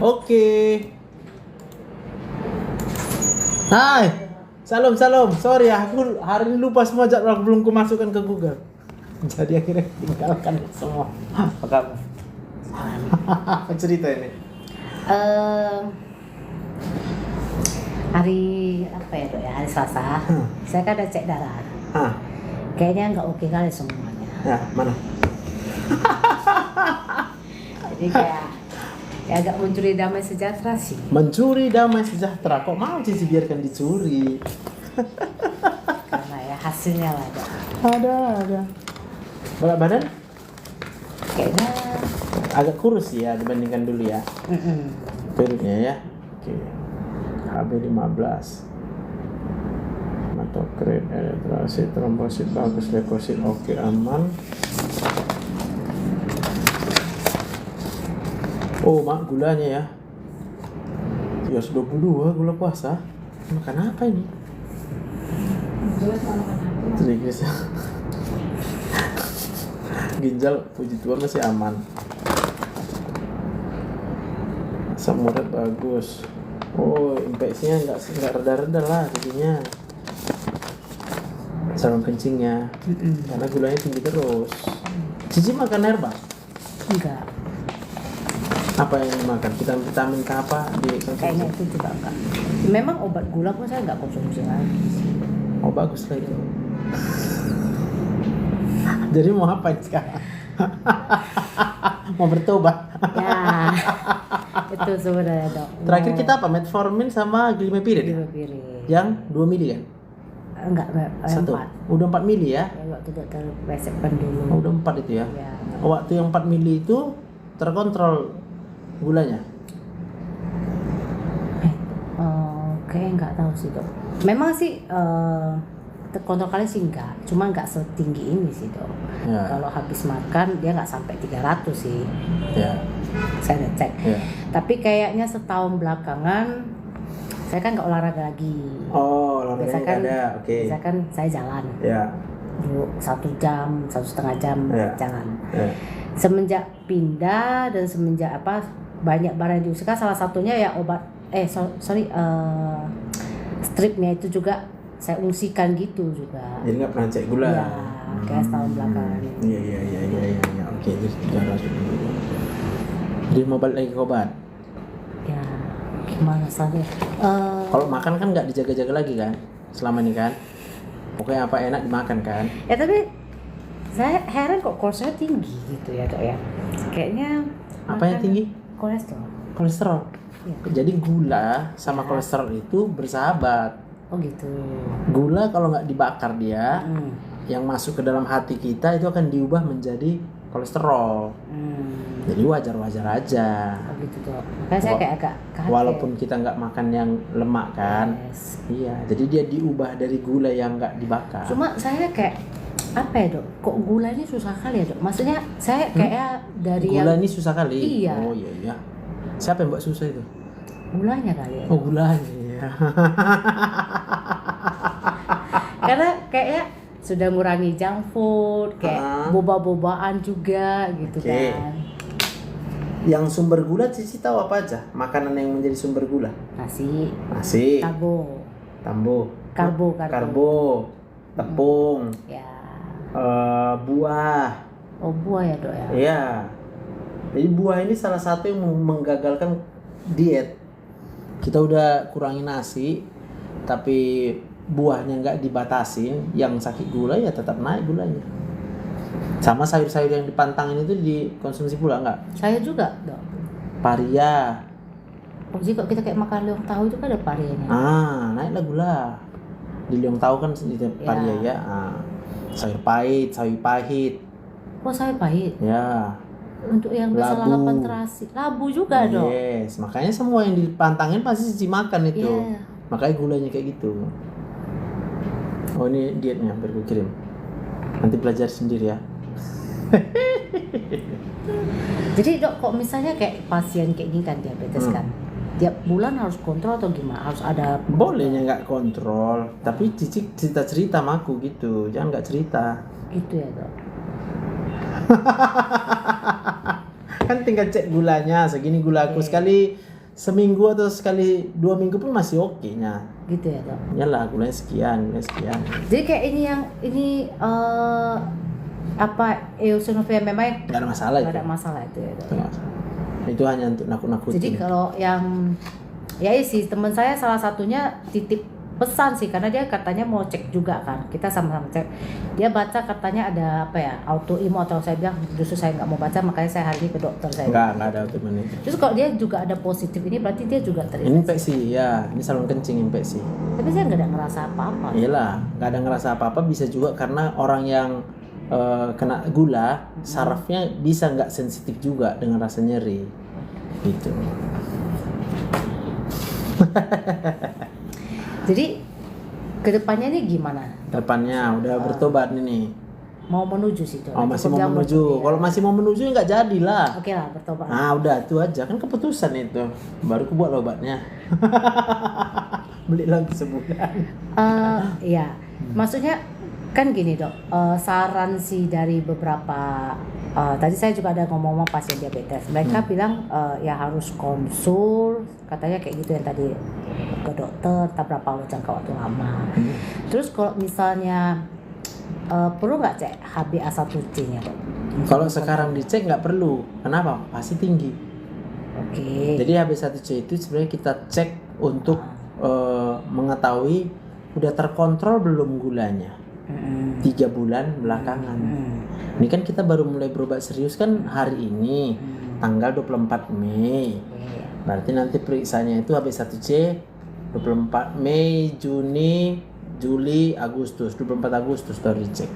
Oke. Hai. Salam. Sorry ya, aku hari ini lupa semua jadwal, belum kumasukkan ke Google. Jadi akhirnya tinggalkan semua. Apa kabar? Apa cerita ini? Hari apa ya dok ya, hari Selasa saya kan ada cek darah, kayaknya nggak oke kali semuanya. Ya, mana? Jadi kayak agak mencuri damai sejahtera sih. Mencuri damai sejahtera, kok mau Cici biarkan dicuri? Karena ya hasilnya lah dok. Ada. Berat badan? Kayaknya Agak kurus ya dibandingkan dulu ya. Turunnya ya. Oke. HB 15. Hematokrit, eritrosit, trombosit bagus, leukosit oke, aman. Oh, mak, gulanya ya. 122 gula puasa. Makan apa ini? Triglis. Ginjal puji Tuhan masih aman. Asam urat bagus. Oh, infeksinya nggak reda-reda lah jadinya. Saluran kencingnya, karena gulanya tinggi terus. Cici makan herba? enggak. Apa yang dimakan? Vitamin ke apa? Kayaknya itu juga enggak. Memang obat gula pun saya nggak konsumsi lagi. Oh, bagus lah itu. Jadi mau apa sekarang? Mau bertobat? Ya, itu sebenarnya dok. Terakhir kita apa? Metformin sama glimepiride? Glimepiride. Yang 2 mili kan? Enggak, 1. 4. Udah 4 mili ya? Ya, waktu dokter resepkan dulu. Oh, udah 4 itu ya? Ya. Waktu yang 4 mili itu terkontrol gulanya? Kayak nggak tahu sih dok. Memang sih terkontrol kali sih enggak, cuma nggak setinggi ini sih dok. Ya. Kalau habis makan dia nggak sampai 300 sih. Ya. Saya udah cek. Ya. Tapi kayaknya setahun belakangan saya kan nggak olahraga lagi. Oh, olahraganya Biasa kan, nggak ada, oke. biasa kan saya jalan. Ya. Dulu 1 jam, 1,5 jam Ya. jalan. Ya. Semenjak pindah dan semenjak banyak barang yang diusahakan, salah satunya ya obat stripnya itu juga saya ungsikan gitu juga. Jadi nggak pernah cek gula. Ya, kayak setahun belakangan. Iya. Oke, terus jangan langsung dulu. Jadi mau balik lagi ke obat. Ya, gimana soalnya? Kalau makan kan nggak dijaga-jaga lagi kan, selama ini kan. Pokoknya apa enak dimakan kan. Ya tapi saya heran kok kolesterol tinggi gitu ya dok ya. Kayaknya Apa yang makan tinggi? Kolesterol. Kolesterol. Ya. Jadi gula sama Ya. kolesterol itu bersahabat. Oh gitu. Gula kalau nggak dibakar dia, yang masuk ke dalam hati kita itu akan diubah menjadi kolesterol. Jadi wajar-wajar aja. Oh gitu dok. Makanya saya kayak agak kaget. Walaupun kita nggak makan yang lemak kan. Yes. Iya, jadi dia diubah dari gula yang nggak dibakar. Cuma saya kayak apa ya dok? Kok gula ini susah kali ya dok? Maksudnya saya kayak dari Gula yang ini susah kali. Iya. Oh iya. Siapa yang buat susah itu? gulanya kali ya. Oh, gulanya. Iya. Karena kayaknya sudah ngurangi junk food, kayak boba-bobaan juga gitu Oke. kan. Yang sumber gula Cici tahu apa aja? Makanan yang menjadi sumber gula? Nasi, Tambo, karbo, tepung, ya. buah. Oh buah ya dok ya. Iya. Jadi buah ini salah satu yang menggagalkan diet. Kita udah kurangi nasi, tapi buahnya nggak dibatasin, yang sakit gula ya tetap naik gulanya. Sama sayur-sayur yang dipantangin itu dikonsumsi pula nggak? Saya juga dok. Paria. Oh jadi kok kita kayak makan leong tahu itu kan ada variannya. Naiklah gula. Di liang tahu kan di paria ya. Sayur pahit. Oh saya pahit. Ya. Untuk yang biasa Labu. lalapan terasi, labu juga dok. Yes, makanya semua yang dipantangin pasti Cici makan itu. Iya. Makanya gulanya kayak gitu. Oh, ini dietnya, biar gue kirim. Nanti belajar sendiri ya. Jadi dok, kok misalnya kayak pasien kayak gini kan diabetes kan, tiap bulan harus kontrol atau gimana? Harus ada? Bolehnya nggak kontrol, tapi Cici cerita sama aku gitu, jangan nggak cerita. Gitu ya dok. Kan tinggal cek gulanya, segini gula aku Oke. sekali seminggu atau sekali 2 minggu pun masih oke nya. Gitu ya dok. Yalah gulanya sekian. Jadi kayak ini apa eosinophil memang Nggak ada masalah nggak itu. ada masalah itu ya dok. Itu nggak masalah. Itu hanya untuk nakut-nakutin. Jadi kalau yang ya sih teman saya salah satunya titip pesan sih karena dia katanya mau cek juga kan, kita sama-sama cek, dia baca katanya ada apa ya autoimun, atau saya bilang justru saya nggak mau baca, makanya saya hari ini ke dokter saya. Nggak ada autoimun itu. Terus kalau dia juga ada positif ini berarti dia juga Ini terinfeksi. infeksi ya, ini saluran kencing infeksi. Tapi saya nggak ada ngerasa apa-apa. Iyalah, nggak ada ngerasa apa-apa, bisa juga karena orang yang kena gula, sarafnya bisa nggak sensitif juga dengan rasa nyeri, gitu. Jadi kedepannya ini gimana? Depannya udah bertobat nih. Mau menuju sih dok. Oh masih Cukup mau bilang menuju. bertobat. Kalau masih mau menuju nggak jadilah. Oke lah bertobat. Nah udah itu aja kan keputusan itu. Baru aku buat obatnya. Beli lagi sebulan. Iya, maksudnya kan gini dok, saran sih dari beberapa tadi saya juga ada ngomong sama pasien diabetes, mereka bilang ya harus konsul, katanya kayak gitu yang tadi ke dokter, tak berapa jangka waktu lama. Terus kalau misalnya perlu nggak cek HbA1c nya dok? Kalau sekarang dicek nggak perlu. Kenapa? Pasti tinggi. Oke. Jadi HbA1c itu sebenarnya kita cek untuk mengetahui udah terkontrol belum gulanya. 3 bulan belakangan. Ini kan kita baru mulai berobat serius kan hari ini tanggal 24 Mei. Berarti nanti periksanya itu HbA1c 24 Mei, Juni, Juli, Agustus, 24 Agustus baru dicek.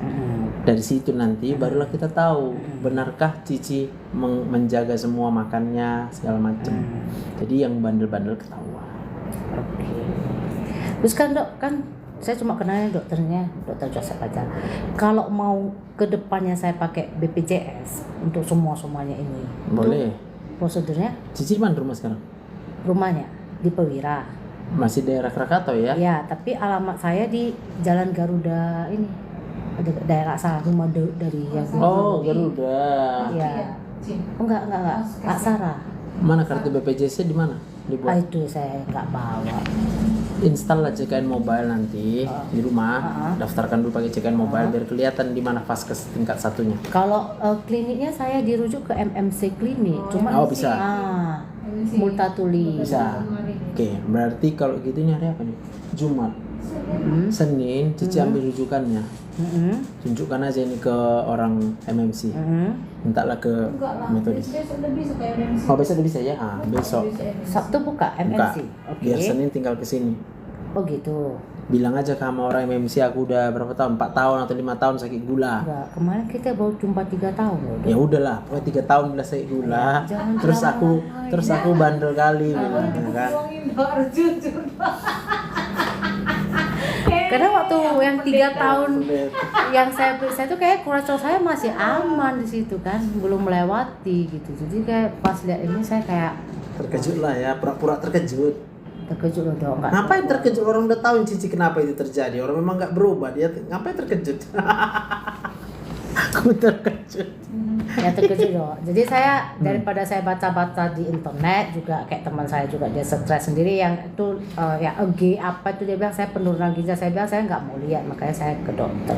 Dari situ nanti barulah kita tahu benarkah Cici menjaga semua makannya segala macam. Jadi yang bandel-bandel ketahuan. Oke. Terus kan dok, kan saya cuma kenalnya dokternya dokter Joseph aja. Kalau mau ke depannya saya pakai BPJS untuk semuanya ini. Boleh. Itu prosedurnya Cici di mana rumah sekarang? rumahnya di Pewira. Masih daerah Krakatau ya? Ya, tapi alamat saya di Jalan Garuda ini. Ada daerah asal rumah dari yang Oh, Garuda. Iya. Oh, enggak. Aksara. Mana kartu BPJS di mana? Dibuat. Itu saya nggak bawa. Install lah CKN Mobile nanti di rumah. Daftarkan dulu pakai CKN Mobile biar kelihatan di mana vaskes tingkat satunya. Kalau kliniknya saya dirujuk ke MMC klinik. Cuma Oh, bisa. Multatuli. Bisa. Oke, berarti kalau gitu ini hari apa nih? Jumat. Senin Cici ambil rujukannya. Tunjukkan aja ini ke orang MMC. Mintalah ke metodis. Oh, besok udah bisa ya? Besok. Sabtu buka Buka. MMC. Oke. Biar Senin tinggal ke sini. Oh gitu. Bilang aja ke sama orang MMC aku udah berapa tahun? 4 tahun atau 5 tahun sakit gula. Enggak, kemarin kita baru jumpa 3 tahun loh. Ya udahlah, pokoknya 3 tahun udah sakit gula. Jangan Terus aku bandel kali bilang kan. Karena waktu yang 3 tahun yang saya periksa itu kayak kolesterol saya masih aman di situ kan, belum melewati gitu. Jadi kayak pas lihat ini saya kayak Terkejut lah ya, pura-pura terkejut. terkejut loh dong. Enggak. Ngapain terkejut? Orang udah tahu Cici kenapa itu terjadi. Orang memang nggak berubah, dia ngapain terkejut? Aku terkejut. Ya terkejut loh. Jadi saya daripada saya baca-baca di internet juga kayak teman saya juga dia stres sendiri yang itu ya EG apa itu dia bilang saya penurunan ginjal, saya bilang saya nggak mau lihat makanya saya ke dokter.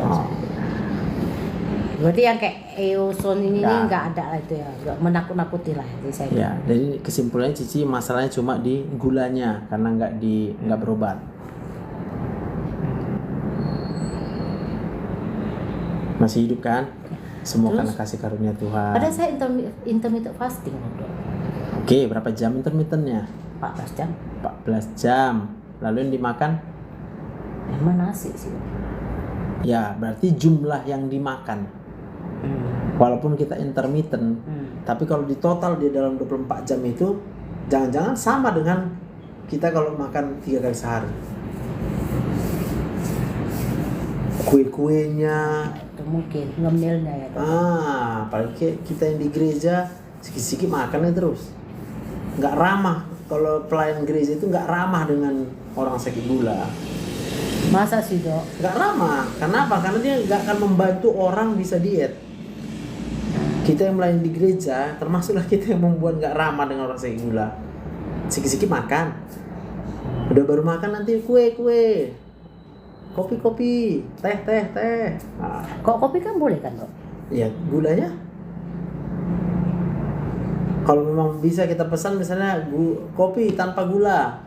Berarti yang kayak eoson ini Ya. nggak ada lah itu ya, nggak menakut-nakuti lah jadi saya. Ya, jadi kesimpulannya Cici masalahnya cuma di gulanya karena nggak berobat. Masih hidup kan? Semua Terus? karena kasih karunia Tuhan. Ada saya intermittent fasting loh dok. Oke, berapa jam intermittennya? 14 jam. 14 jam. Lalu yang dimakan? Emang nasi sih. Ya, berarti jumlah yang dimakan. Walaupun kita intermittent, tapi kalau di total di dalam 24 jam itu jangan-jangan sama dengan kita kalau makan 3 kali sehari. Kue-kuenya, Itu mungkin ngemilnya ya dok. apalagi kita yang di gereja sikit-sikit makannya terus. Nggak ramah. Kalau pelayan gereja itu nggak ramah dengan orang sakit gula. Masa sih dok? Nggak ramah. Kenapa? Karena dia nggak akan membantu orang bisa diet. Kita yang melayani di gereja, termasuklah kita yang membuat nggak ramah dengan orang sakit gula. Sikit-sikit makan. Udah baru makan nanti kue. Kopi, teh. Nah, Kok kopi kan boleh kan, Dok? ya gulanya. Kalau memang bisa kita pesan misalnya kopi tanpa gula.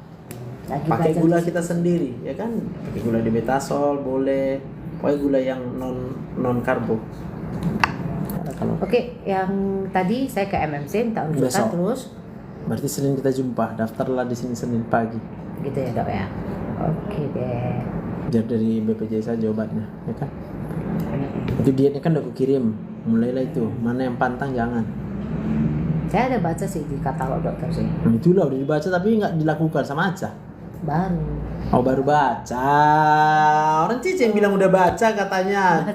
Lagi Pakai belajar gula di- kita sendiri, ya kan? Pakai gula dimetasol boleh. Pokoknya gula yang non karbo. Kalau Oke, yang tadi saya ke MMC minta rujukan Besok. terus berarti Senin kita jumpa, daftarlah di sini Senin pagi. gitu ya, Dok ya. Oke deh. Biar dari BPJS saja obatnya, ya kan? Itu dietnya kan udah aku kirim. Mulailah itu. Mana yang pantang jangan. Saya ada baca sih di katalog dokter sih. Nah, itulah udah dibaca tapi nggak dilakukan, sama aja. Baru. Oh baru baca. Orang Cici yang bilang udah baca katanya.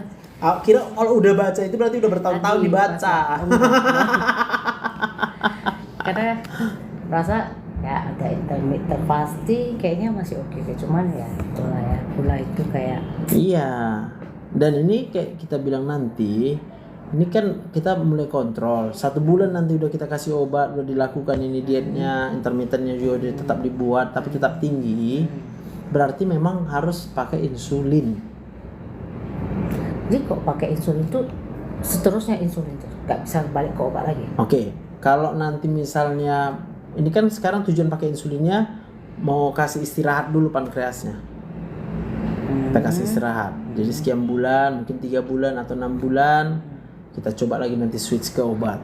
Kira kalau udah baca itu berarti udah bertahun-tahun Tadi dibaca. Karena rasa ya ada intermittent fasting kayaknya masih oke deh. Cuman ya itulah ya, gula itu kayak Iya. Dan ini kayak kita bilang nanti, ini kan kita mulai kontrol. 1 bulan nanti udah kita kasih obat, udah dilakukan ini dietnya, intermittennya juga udah tetap dibuat, tapi tetap tinggi. Berarti memang harus pakai insulin. jadi kok pakai insulin tuh seterusnya insulin tuh nggak bisa balik ke obat lagi. Oke, kalau nanti misalnya ini kan sekarang tujuan pakai insulinnya mau kasih istirahat dulu pankreasnya. Kita kasih istirahat. Jadi sekian bulan, mungkin 3 bulan atau 6 bulan kita coba lagi nanti switch ke obat.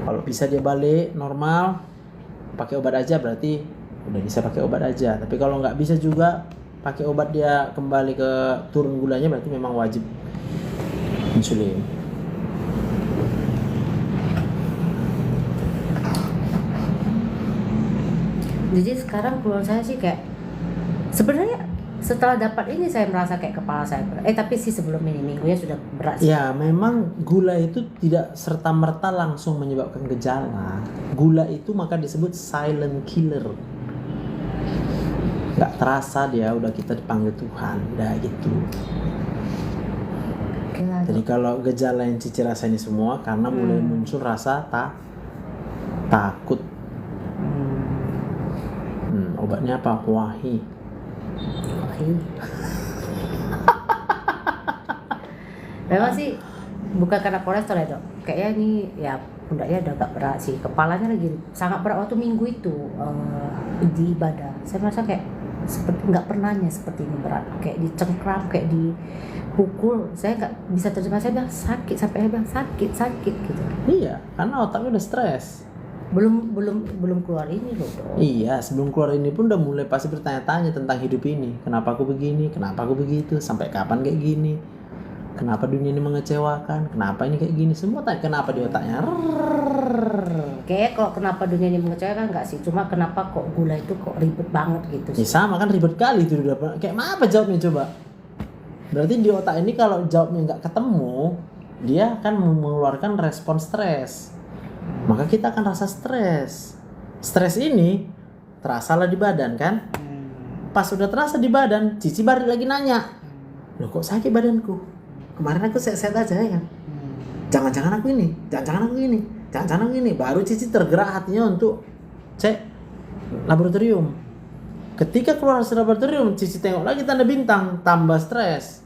Kalau bisa dia balik normal, pakai obat aja berarti udah bisa pakai obat aja. Tapi kalau nggak bisa juga pakai obat dia kembali ke turun gulanya berarti memang wajib insulin. Jadi sekarang keluar saya sih kayak sebenarnya setelah dapat ini saya merasa kayak kepala saya berat. Tapi sih sebelum ini minggunya sudah berat sih. Ya, memang gula itu tidak serta-merta langsung menyebabkan gejala. Gula itu maka disebut silent killer. Nggak terasa dia udah kita dipanggil Tuhan, udah gitu. Oke lah, Jadi kalau gejala yang Cici rasain ini semua karena mulai muncul rasa takut. Obatnya apa? Wahi. Oke. Memang sih bukan karena kolesterol ya, Dok. Kayaknya ini ya pundaknya udah agak berat sih. Kepalanya lagi sangat berat waktu minggu itu di ibadah. Saya merasa kayak seperti nggak pernahnya seperti ini berat. Kayak dicengkram, kayak dipukul. Saya nggak bisa terjemah. Saya bilang sakit sampai saya bilang sakit gitu. Iya, karena otaknya udah stres. Belum keluar ini loh, Dok. Iya, sebelum keluar ini pun udah mulai pasti bertanya-tanya tentang hidup ini. Kenapa aku begini? Kenapa aku begitu? Sampai kapan kayak gini? Kenapa dunia ini mengecewakan? Kenapa ini kayak gini? Semua tanya kenapa di otaknya. Kayak kalau kenapa dunia ini mengecewakan enggak sih, cuma kenapa kok gula itu kok ribet banget gitu Ya sih. sama kan ribet kali itu udah. Kayak apa jawabnya coba? Berarti di otak ini kalau jawabnya nggak ketemu, dia akan mengeluarkan respon stres. Maka kita akan rasa stres. Stres ini terasalah di badan kan? Pas udah terasa di badan, Cici balik lagi nanya, loh kok sakit badanku? Kemarin aku sehat-sehat aja ya kan? Jangan-jangan aku ini, jangan-jangan aku ini, jangan-jangan aku ini. Baru Cici tergerak hatinya untuk cek laboratorium. Ketika keluar dari laboratorium, Cici tengok lagi tanda bintang, tambah stres.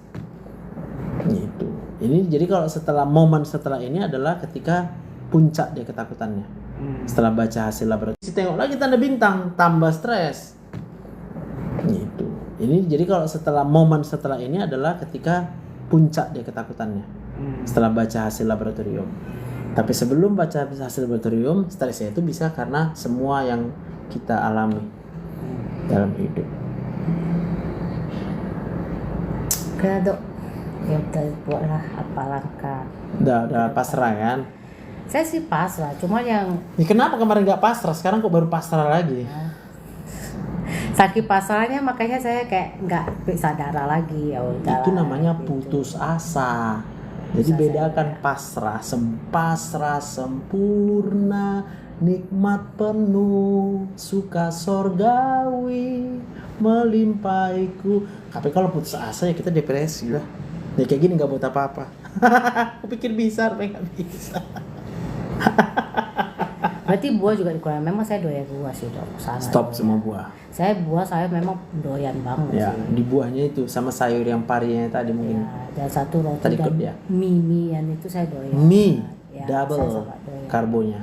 Gitu. Ini jadi kalau momen setelah ini adalah ketika puncak dia ketakutannya. Setelah baca hasil laboratorium, Cici tengok lagi tanda bintang, tambah stres. Gitu. Ini jadi kalau momen setelah ini adalah ketika puncak dia ketakutannya. Setelah baca hasil laboratorium. Tapi sebelum baca hasil laboratorium, stresnya itu bisa karena semua yang kita alami dalam hidup. Oke, Dok. Ya udah buatlah apa langkah. Udah pasrah kan? Saya sih pasrah, cuma yang Ya, kenapa kemarin nggak pasrah? Sekarang kok baru pasrah lagi? sakit pasrahnya makanya saya kayak nggak periksa darah lagi. Ya udah. Itu namanya putus asa. Jadi Putus asa, bedakan ya. pasrah sempurna, nikmat penuh, suka sorgawi melimpaiku. Tapi kalau putus asa ya kita depresi lah. Ya kayak gini nggak buat apa-apa. Aku pikir bisa, tapi nggak bisa. Berarti buah juga dikurangi. Memang saya doyan buah sih dok. Sangat Stop doyan. semua buah. Saya memang doyan banget Ya, sih. di buahnya itu sama sayur yang parinya tadi mungkin. Ya, dan satu roti Tadi dan ikut ya. mie yang itu saya doyan. Mie Ya, double saya sangat doyan. karbonya.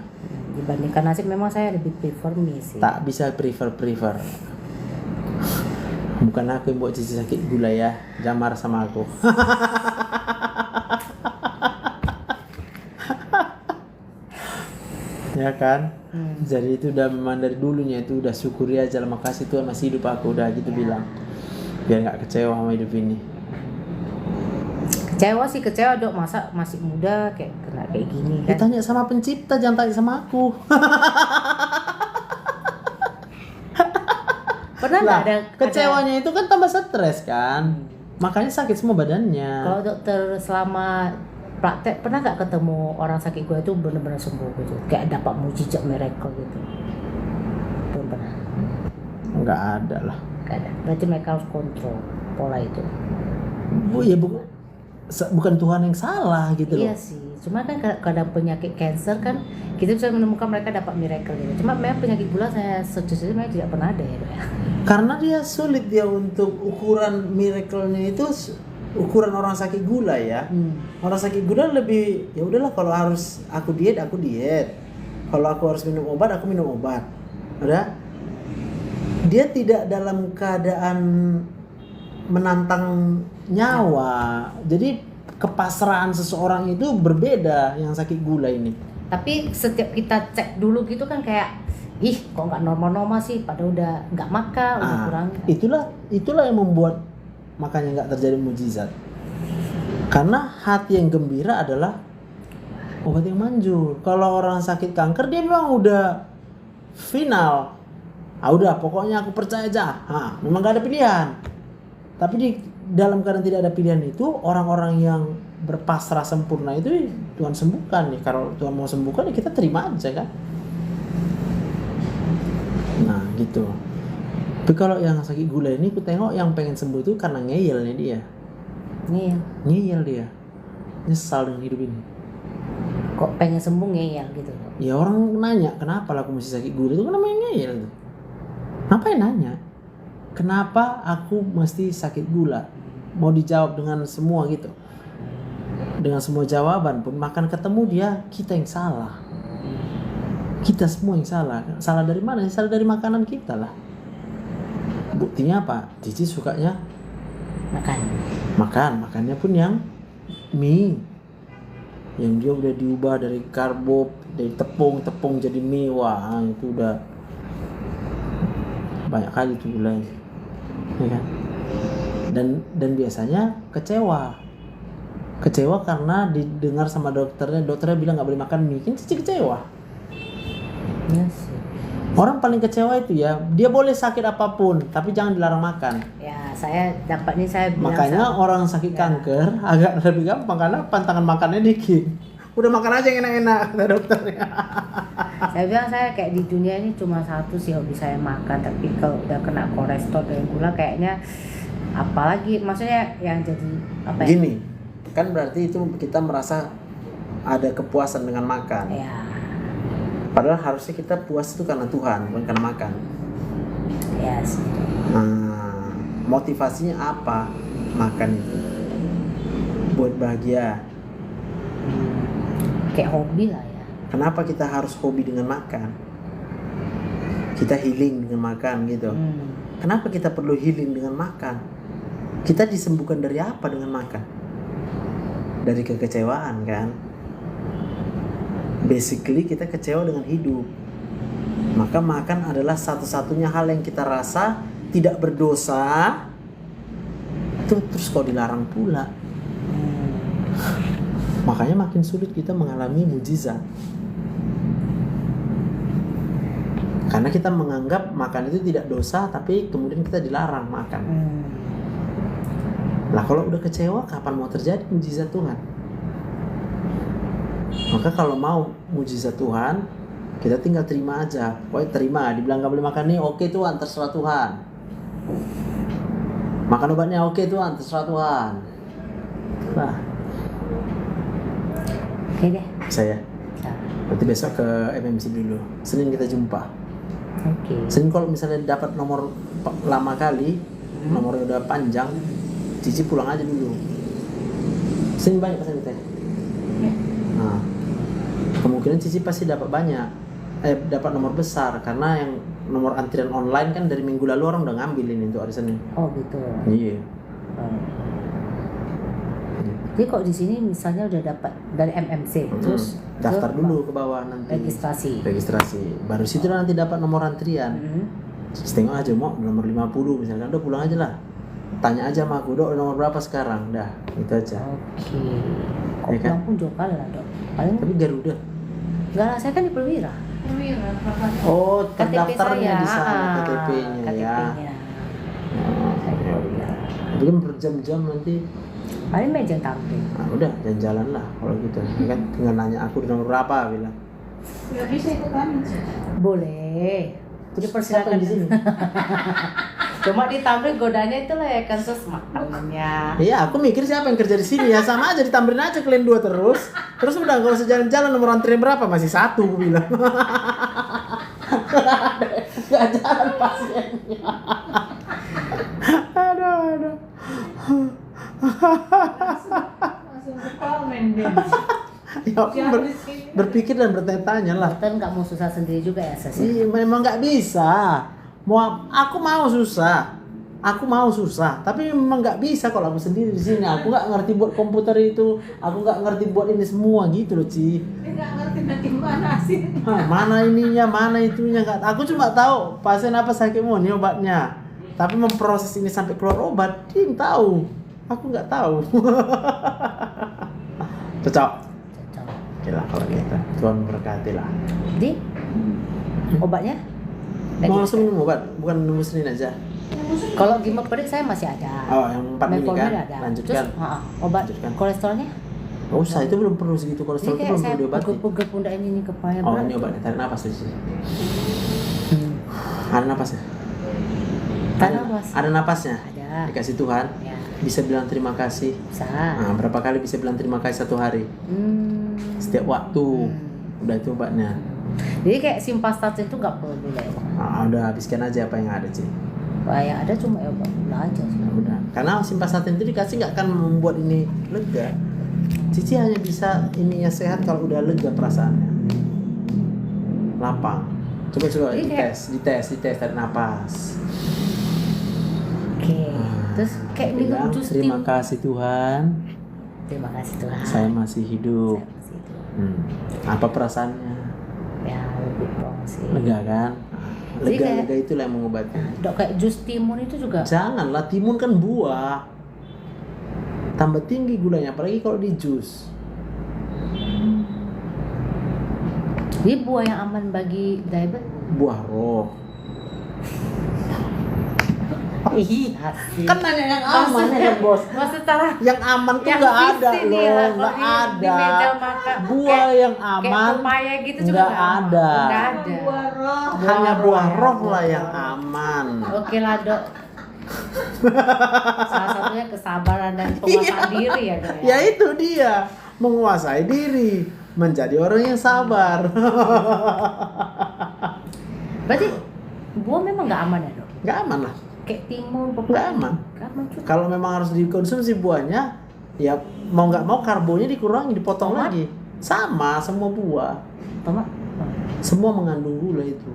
Dibandingkan nasi memang saya lebih prefer mie sih. Tak bisa prefer. Bukan aku yang buat Cici sakit gula ya. Jangan marah sama aku. Ya kan? Jadi itu udah memang dari dulunya itu udah syukuri aja lah, makasih Tuhan masih hidup aku, udah gitu bilang. Biar nggak kecewa sama hidup ini. Kecewa dok, masa masih muda kayak kena kayak gini kan. Tanya sama pencipta, jangan tanya sama aku. Pernah nggak Lah, ada kecewanya itu kan tambah stres kan. Makanya sakit semua badannya. Kalau dokter selama praktek pernah nggak ketemu orang sakit gula itu benar-benar sembuh gitu, kayak dapat mujizat miracle gitu? Belum pernah. Nggak ada lah. Nggak ada. Berarti mereka harus kontrol pola itu. Bukan Tuhan yang salah gitu loh. Iya sih. Cuma kan kadang penyakit cancer kan kita bisa menemukan mereka dapat miracle gitu. Cuma memang penyakit gula saya sejujurnya memang tidak pernah ada ya, Dok, ya. Karena dia sulit dia untuk ukuran miracle-nya itu ukuran orang sakit gula ya. Orang sakit gula lebih ya udahlah, kalau harus aku diet. Kalau aku harus minum obat, aku minum obat. Udah. Dia tidak dalam keadaan menantang nyawa. Jadi kepasrahan seseorang itu berbeda yang sakit gula ini. Tapi setiap kita cek dulu gitu kan kayak kok nggak normal-normal sih, padahal udah nggak makan, udah kurang. Itulah yang membuat makanya nggak terjadi mujizat. Karena hati yang gembira adalah obat yang manjur. Kalau orang sakit kanker dia memang udah final. Udah pokoknya aku percaya aja. Memang gak ada pilihan. Tapi di dalam keadaan tidak ada pilihan itu, orang-orang yang berpasrah sempurna itu Tuhan sembuhkan nih. Kalau Tuhan mau sembuhkan ya kita terima aja kan. Nah gitu. Tapi kalau yang sakit gula ini aku tengok yang pengen sembuh itu karena ngeyelnya dia. Ngeyel dia. Nyesal dengan hidup ini. Kok pengen sembuh ngeyel gitu? Ya orang nanya kenapa lah aku masih sakit gula, itu kan namanya ngeyel tuh. Ngapain nanya? Kenapa aku mesti sakit gula? Mau dijawab dengan semua gitu. Dengan semua jawaban pun makan ketemu dia, kita yang salah. Kita semua yang salah. Salah dari mana? Salah dari makanan kita lah. Buktinya apa? Cici sukanya makannya pun yang mie. Yang dia udah diubah dari karbo, dari tepung jadi mie. Wah, itu udah banyak kali tuh gulanya. Ya kan? Dan biasanya kecewa karena didengar sama dokternya bilang nggak boleh makan mie, kan Cici kecewa. Yes. Orang paling kecewa itu ya, dia boleh sakit apapun tapi jangan dilarang makan. Ya saya bilang Makanya orang sakit kanker agak lebih gampang karena pantangan makannya dikit. Udah makan aja yang enak-enak kata dokternya. Saya bilang saya kayak di dunia ini cuma satu sih hobi saya makan, tapi kalau udah kena kolesterol dan gula kayaknya apalagi, maksudnya yang jadi apa ya? Gini, kan berarti itu kita merasa ada kepuasan dengan makan. Ya. Padahal harusnya kita puas itu karena Tuhan, bukan karena makan. Yes. Nah, motivasinya apa makan itu? Buat bahagia. Kayak hobi lah ya. Kenapa kita harus hobi dengan makan? Kita healing dengan makan gitu. Kenapa kita perlu healing dengan makan? Kita disembuhkan dari apa dengan makan? Dari kekecewaan kan? Basically kita kecewa dengan hidup. Maka makan adalah satu-satunya hal yang kita rasa tidak berdosa. Terus kok dilarang pula. Makanya makin sulit kita mengalami mujizat. Karena kita menganggap makan itu tidak dosa, tapi kemudian kita dilarang makan. Lah kalau udah kecewa, kapan mau terjadi mujizat Tuhan? Maka kalau mau mujizat Tuhan, kita tinggal terima aja. Pokoknya terima, dibilang gak boleh makan nih, oke Tuhan, terserah Tuhan. Makan obatnya, oke Tuhan, terserah Tuhan. Nah, Oke deh. saya. Nanti besok ke MMC dulu. Senin kita jumpa. Oke. Senin kalau misalnya dapat nomor lama kali, nomornya udah panjang, Cici pulang aja dulu. Senin banyak pesan kita. Nah, kemungkinan Cici pasti dapat banyak. Dapat nomor besar karena yang nomor antrian online kan dari minggu lalu orang udah ngambil ini untuk hari Senin. Oh gitu. Iya. Jadi kok di sini misalnya udah dapat dari MMC, terus daftar dulu ke bawah nanti. Registrasi. Baru situ nanti dapat nomor antrian. Terus tengok aja mau nomor 50 misalkan, udah pulang aja lah. Tanya aja sama aku, Dok, nomor berapa sekarang? Dah, itu aja. Oke. Kok Ya kan? pulang pun jauh kali lah, Dok. Paling Tapi Garuda. enggak lah, saya kan di Perwira. Oh, KTP terdaftarnya saya. di sana KTP-nya ya. KTP-nya. Ya udah. Tapi kan berjam-jam nanti. Paling meja tampil. Nah, udah jalan-jalan lah kalau gitu. Ya kan tinggal nanya aku nomor berapa bilang. Nggak bisa ikut kami. Boleh. Jadi Siapa persilakan yang di sini. Cuma ditampil godanya itu lah ya kan sus makanannya. Iya, aku mikir siapa yang kerja di sini ya, sama aja ditambahin aja kalian dua terus. Terus udah kalau sejalan-jalan nomor antrian berapa? Masih 1 aku bilang. Gak jalan pasiennya. Aduh. Langsung ke komen deh. Ya, aku berpikir dan bertanya-tanya lah. Dokter nggak mau susah sendiri juga ya sus. Iya, memang nggak bisa. Aku mau susah, tapi memang nggak bisa kalau aku sendiri di sini. Aku nggak ngerti buat komputer itu, aku nggak ngerti buat ini semua gitu loh, Ci. Dia nggak ngerti nanti mana sih. Mana ininya, mana itunya, nggak. Aku cuma tahu pasien apa sakit mau nih obatnya. Tapi memproses ini sampai keluar obat, dia yang tahu. Aku nggak tahu. Cocok. Oke lah kalau gitu. Tuhan berkati lah. Jadi obatnya? Mau langsung minum obat, bukan nunggu Senin aja. Kalau Gimopedik saya masih ada. Oh, yang 4 ini Metformin kan. ada. Lanjutkan. Terus obat Lanjutkan. kolesterolnya? Gak usah, itu belum perlu segitu kolesterol, Ini itu kayak belum saya perlu diobati. pegel pundak ini kepala Oh, berat. ini obatnya, tarik napas di sini. Hmm. Ada napasnya? Tarik napas. Ada napasnya? Ada. Dikasih Tuhan. Ya, Bisa bilang terima kasih. bisa. Nah, berapa kali bisa bilang terima kasih satu hari? Setiap waktu. Udah itu obatnya. Jadi kayak simvastatin itu nggak perlu ya? Nah, udah habiskan aja apa yang ada, Ci. Yang ada cuma ya obat gula aja sih. Nah, udah. Karena simvastatin itu dikasih nggak akan membuat ini lega. Cici hanya bisa ininya sehat kalau udah lega perasaannya. Lapang. Coba Jadi kayak- dites tarik napas. Oke. Terus kayak minum Bilang, jus terima tim. kasih Tuhan, Terima kasih Tuhan. saya masih hidup. Saya masih hidup. Apa perasaannya? Ya lebih plong sih. Lega kan? Jadi kayak- Lega itulah yang mengobati. Dok kayak jus timun itu juga. Janganlah, timun kan buah. Tambah tinggi gulanya, apalagi kalau di jus. Jadi buah yang aman bagi diabetes. Buah roh. Ih, asik. Kan nanya yang aman ya kan, Bos. Maksud Tara Yang aman tuh yang nggak ada visi nih loh, lah, nggak kalau di ada. meja makan. Buah Kayak- yang kayak aman pepaya gitu juga nggak nggak aman. ada. Nggak ada. Buah roh. Hanya buah ya, roh buah lah yang roh. aman. Oke lah dok. Salah satunya kesabaran dan penguasaan diri ya dok Ya itu dia, menguasai diri, menjadi orang yang sabar. Berarti buah memang nggak aman ya dok? Nggak aman lah. Kayak timun, Nggak pepaya. aman. Nggak aman juga. Kalau memang harus dikonsumsi buahnya, ya mau nggak mau karbonya dikurangi, dipotong Tomat? lagi. Sama semua buah, Tomat. semua mengandung gula itu.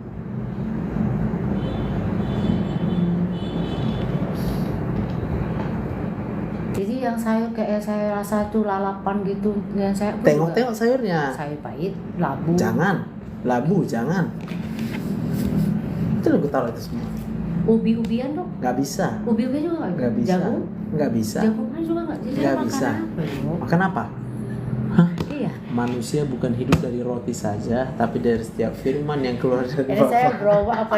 Jadi yang sayur kayak saya rasa tuh lalapan gitu, yang saya pun juga Tengok-tengok sayurnya. sayur pahit, labu. Jangan, labu jangan. Itu lo gue taruh itu semua. Ubi-ubian dok. Nggak bisa, Ubi-ubian juga nggak bisa, Jagung. nggak bisa. Jagungan juga nggak. Jadi Nggak makan bisa. apa dok? Makan apa? Iya. Manusia bukan hidup dari roti saja, tapi dari setiap firman yang keluar dari Ini saya Bapa. berubah apa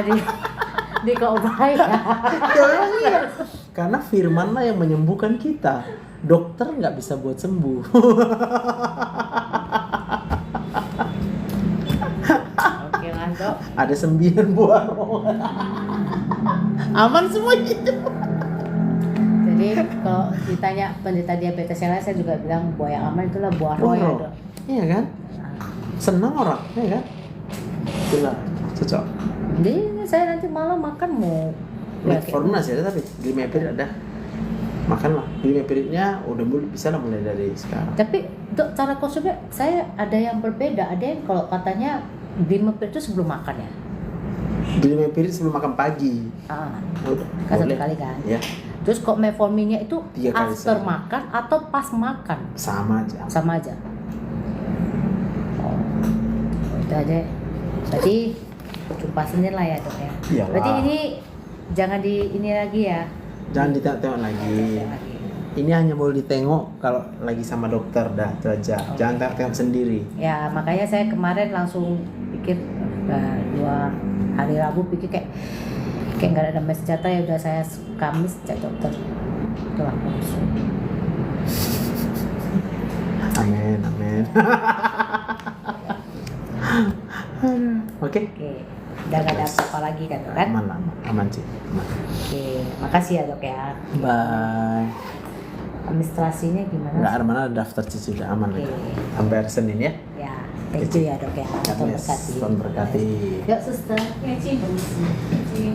di keobay ya. Ya, memang iya. Karena firman lah yang menyembuhkan kita. Dokter nggak bisa buat sembuh. Oke lah dok. Ada 9 buah roh. Aman semua itu. Jadi kalau ditanya penderita diabetes yang lain, saya juga bilang buah yang aman itulah buah roh ya dok. Iya kan? senang orang, ya kan? Itulah cocok. Jadi saya nanti malam makan mau Metformin masih ada tapi Glimepirid ada. Makanlah. Glimepiridnya udah bisa lah mulai dari sekarang. Tapi untuk cara konsumnya saya ada yang berbeda. Ada yang kalau katanya Glimepirid itu sebelum makan ya. Glimepirid sebelum makan pagi. Kan satu Boleh. kali kan. Ya, Terus kok metforminnya itu 3 kali after sehari. makan atau pas makan? sama aja. Sama aja. Oh, itu aja. Berarti jumpa Senin lah ya dok ya. Iyalah. Berarti ini jangan di ini lagi ya. Jangan ditengok-tengok lagi. Lagi. Ini hanya boleh ditengok kalau lagi sama dokter dah, itu aja. Jangan tengok-tengok sendiri. Ya makanya saya kemarin langsung pikir 2 hari Rabu pikir kayak nggak ada damai senjata ya udah saya Kamis cek dokter. Itulah langsung. Amin, amin. Oke. Oke. Udah nggak ada apa-apa lagi kan dok, kan? Aman, aman, aman sih. Aman. Oke, makasih ya dok ya. Bye. Administrasinya gimana? Nggak ada mana daftar cici udah aman. Oke. Sampai hari Senin ya. Ya, thank you ya dok ya. Tuhan Yes, berkati. Tuhan berkati. Yuk suster. Ya, Cing. Cing.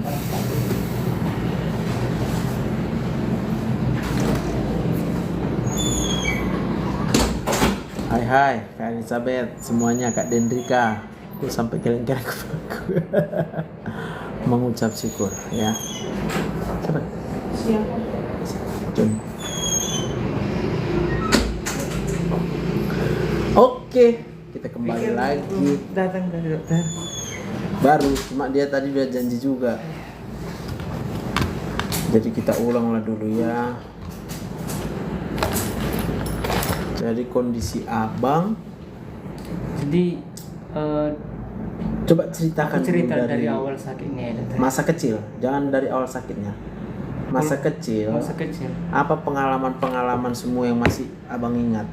Hai Kak Elizabeth, semuanya Kak Dendrika. Aku sampai kelengkar kepalaku. Mengucap syukur ya. Siapa? Siapa? Jun. Oke, kita kembali lagi. Datang dari dokter. Baru, cuma dia tadi udah janji juga. Jadi kita ulanglah dulu ya. Jadi kondisi abang, Jadi coba ceritakan aku cerita dulu dari awal sakitnya ya dokter. masa kecil, jangan dari awal sakitnya. Masa kecil, Masa kecil. apa pengalaman-pengalaman semua yang masih abang ingat?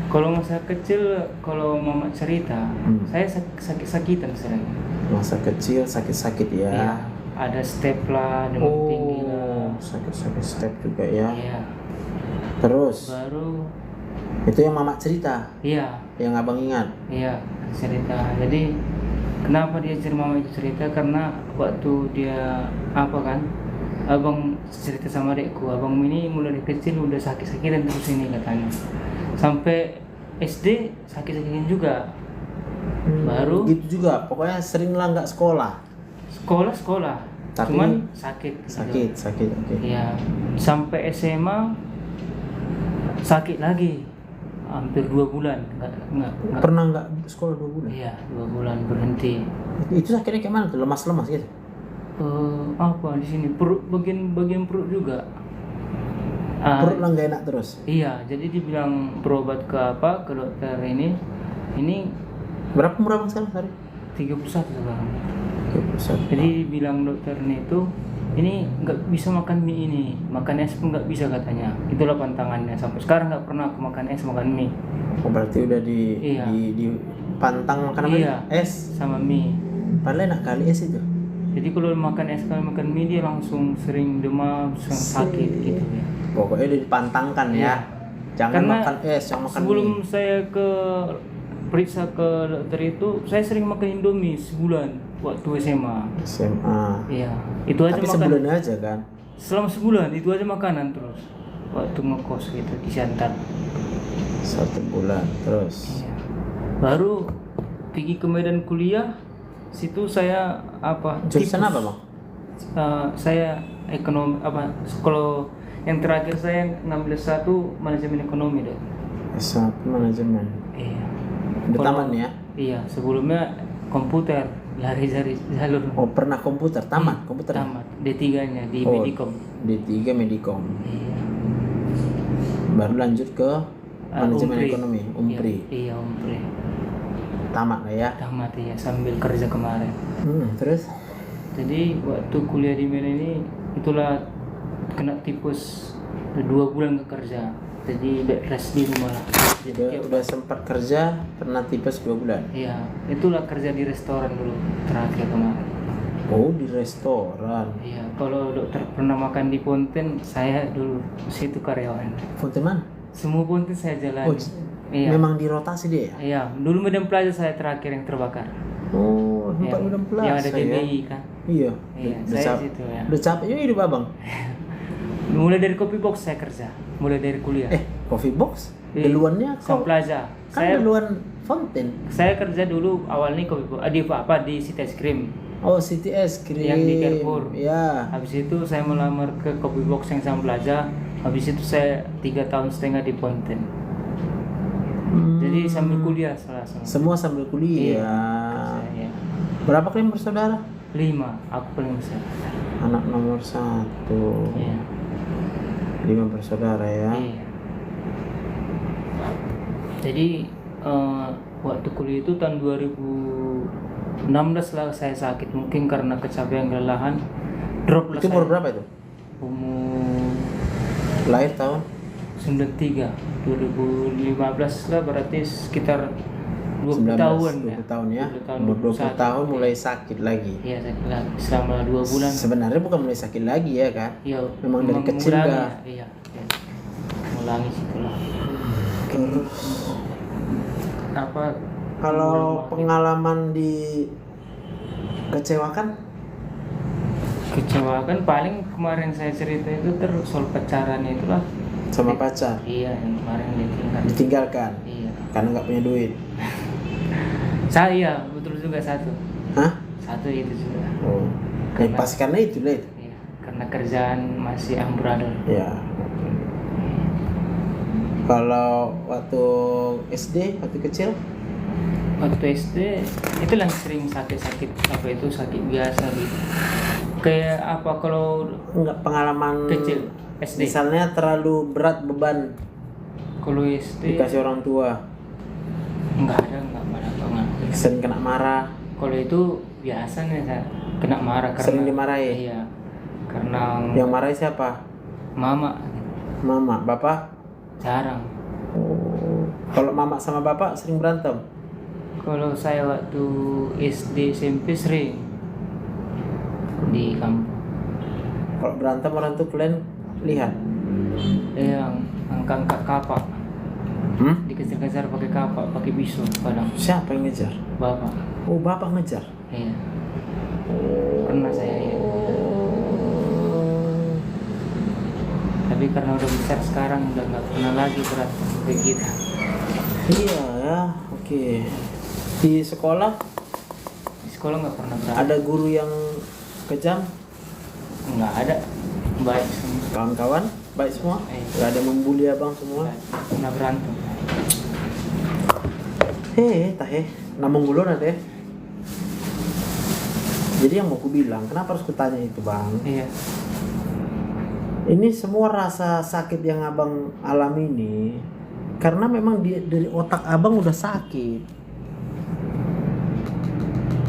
Kalau masa kecil, kalau mama cerita, saya sakit-sakitan sering. Masa kecil sakit-sakit ya. Iya. Ada step lah, demam tinggi lah. Sakit-sakit step juga ya. Iya. Terus, Baru, itu yang mama cerita, iya, yang abang ingat. iya cerita. Jadi kenapa dia mama itu cerita? Karena waktu dia apa kan? Abang cerita sama adekku, abang ini mulai dari kecil udah sakit-sakitan terus ini katanya. Sampai SD sakit-sakitan juga. Baru Gitu juga, pokoknya sering lah nggak sekolah. sekolah, Tapi cuman sakit. gitu. Sakit, oke. Iya. Sampai SMA sakit lagi. Hampir 2 bulan. Enggak. Pernah nggak sekolah 2 bulan? Iya, 2 bulan berhenti. Itu sakitnya kayak mana tuh? Lemas-lemas gitu? Apa di sini bagian perut juga. Perut lah nggak enak terus. Iya, jadi dibilang berobat ke apa? Ke dokter ini Berapa umur abang sekarang hari? 31 sekarang. Pusat. Jadi bilang dokternya itu ini nggak bisa makan mie ini, makan es pun nggak bisa katanya. Itulah pantangannya. Sampai sekarang nggak pernah aku makan es, makan mie. Oh, berarti udah Iya. di pantang makan apa? Iya. Es. Sama mie. Padahal enak kali es itu. Jadi kalau makan es kalau makan mie dia langsung sering demam, sering sakit gitu ya. Pokoknya udah dipantangkan ya. Iya. Jangan Karena makan es, jangan makan sebelum mie. saya ke periksa ke dokter itu, saya sering makan Indomie sebulan waktu SMA. SMA. Iya, itu aja Tapi makan. sebulan aja kan. Selama sebulan itu aja makanan terus. Waktu ngekos gitu di Siantar. 1 bulan terus. Iya. Baru pergi ke Medan kuliah, situ saya apa? Jurusan tipes. apa bang? Saya ekonomi apa? Kalau yang terakhir saya ngambil satu manajemen ekonomi deh. S1 manajemen. Iya. Udah Kalau- taman ya? Iya, sebelumnya komputer, lari dari jalur Oh pernah komputer, tamat komputer. tamat. D3-nya di Oh, Medicom. D3 Medicom. Iya. Baru lanjut ke manajemen Umpri. ekonomi, Umpri. Iya, Umpri. Tamat lah ya. Tamat ya sambil kerja kemarin. Terus? Jadi waktu kuliah di Medan ini itulah kena tipes 2 bulan ke kerja. Jadi bed rest di rumah lah. Jadi Udah sempat kerja, pernah tipes 2 bulan. iya, itulah kerja di restoran dulu terakhir kemarin. Oh di restoran. Iya, kalau dokter pernah makan di Ponten, saya dulu situ karyawan. Fonten mana? Semua Ponten saya Oh, jalani. Iya. Memang dirotasi dia ya? Iya, dulu Medan Plaza saya terakhir yang terbakar. Oh, tempat Medan Plaza Yang ada ya? GBI kan. Iya. Iya, Udah saya cap- situ ya. Udah capek juga hidup abang. Mulai dari Kopi Box saya kerja, mulai dari kuliah. Coffee box? Iya. Deluannya Sam kok? Plaza. Kan deluan Fountain. Saya kerja dulu awalnya Kopi Box, di City Es Krim. Oh, City Es Krim. Yang di Carrefour. Ya. Habis itu saya melamar ke Kopi Box yang Sam Plaza. Habis itu saya 3,5 tahun di Fountain. Jadi sambil kuliah salah sama. Semua sambil kuliah. Saya Berapa kalian bersaudara? 5, aku paling besar. Anak nomor 1. Iya. 5 bersaudara ya. Iya. Jadi waktu kuliah itu tahun 2016 lah saya sakit, mungkin karena kecapean kelelahan drop lah Itu saya. umur berapa itu? Umur Lahir tahun? 93, 2015 lah, berarti sekitar 20 19, tahun 20 ya. tahun ya. 20 tahun, Umur 20 21. tahun mulai sakit lagi. Iya, sakit lagi selama 2 bulan. Sebenarnya bukan mulai sakit lagi ya kan? Iya, Memang dari kecil mengurangi dah. ya. Iya, iya. Mengulangi situlah. Terus Apa kalau pengalaman di kecewakan? kecewakan paling kemarin saya cerita itu terus soal pacaran itulah. Sama pacar Iya, yang kemarin ditinggal. ditinggalkan Iya. karena nggak punya duit. Saya betul juga satu. Hah? Satu itu juga. Oh. Karena- Pas karena itu lah itu. Iya, karena kerjaan masih amburadul. Ya. Kalau waktu SD, waktu kecil, Waktu SD itu yang sering sakit-sakit apa itu sakit biasa gitu. Kayak apa kalau nggak pengalaman kecil SD. misalnya terlalu berat beban Kalau SD dikasih orang tua, enggak ada banget. sering kena marah, Kalau itu biasa nih saya kena marah karena sering dimarahi. Iya. Karena Yang marahi siapa? mama Mama, bapak? jarang. Oh. Kalau mama sama bapak sering berantem? Kalau saya waktu SD SMP sering di kampung. Kalau berantem orang tuh kalian lihat? Yang angkat kapak, dikejar-kejar pakai kapak, pakai pisau kadang. Siapa yang ngejar? Bapak. Oh, bapak ngejar. Iya. Pernah saya lihat. Tapi karena udah besar sekarang udah nggak pernah lagi berat kayak gitu. Iya ya, oke. Di sekolah Di sekolah nggak pernah berat. ada guru yang kejam, Nggak ada. Baik semua. kawan-kawan baik semua, Iya. nggak ada membuli abang semua. Nggak pernah berantem. Tahe, namung ulun ada. Jadi yang mau ku bilang, kenapa harus kutanya itu bang? Iya. Ini semua rasa sakit yang abang alami ini karena memang dari otak abang udah sakit.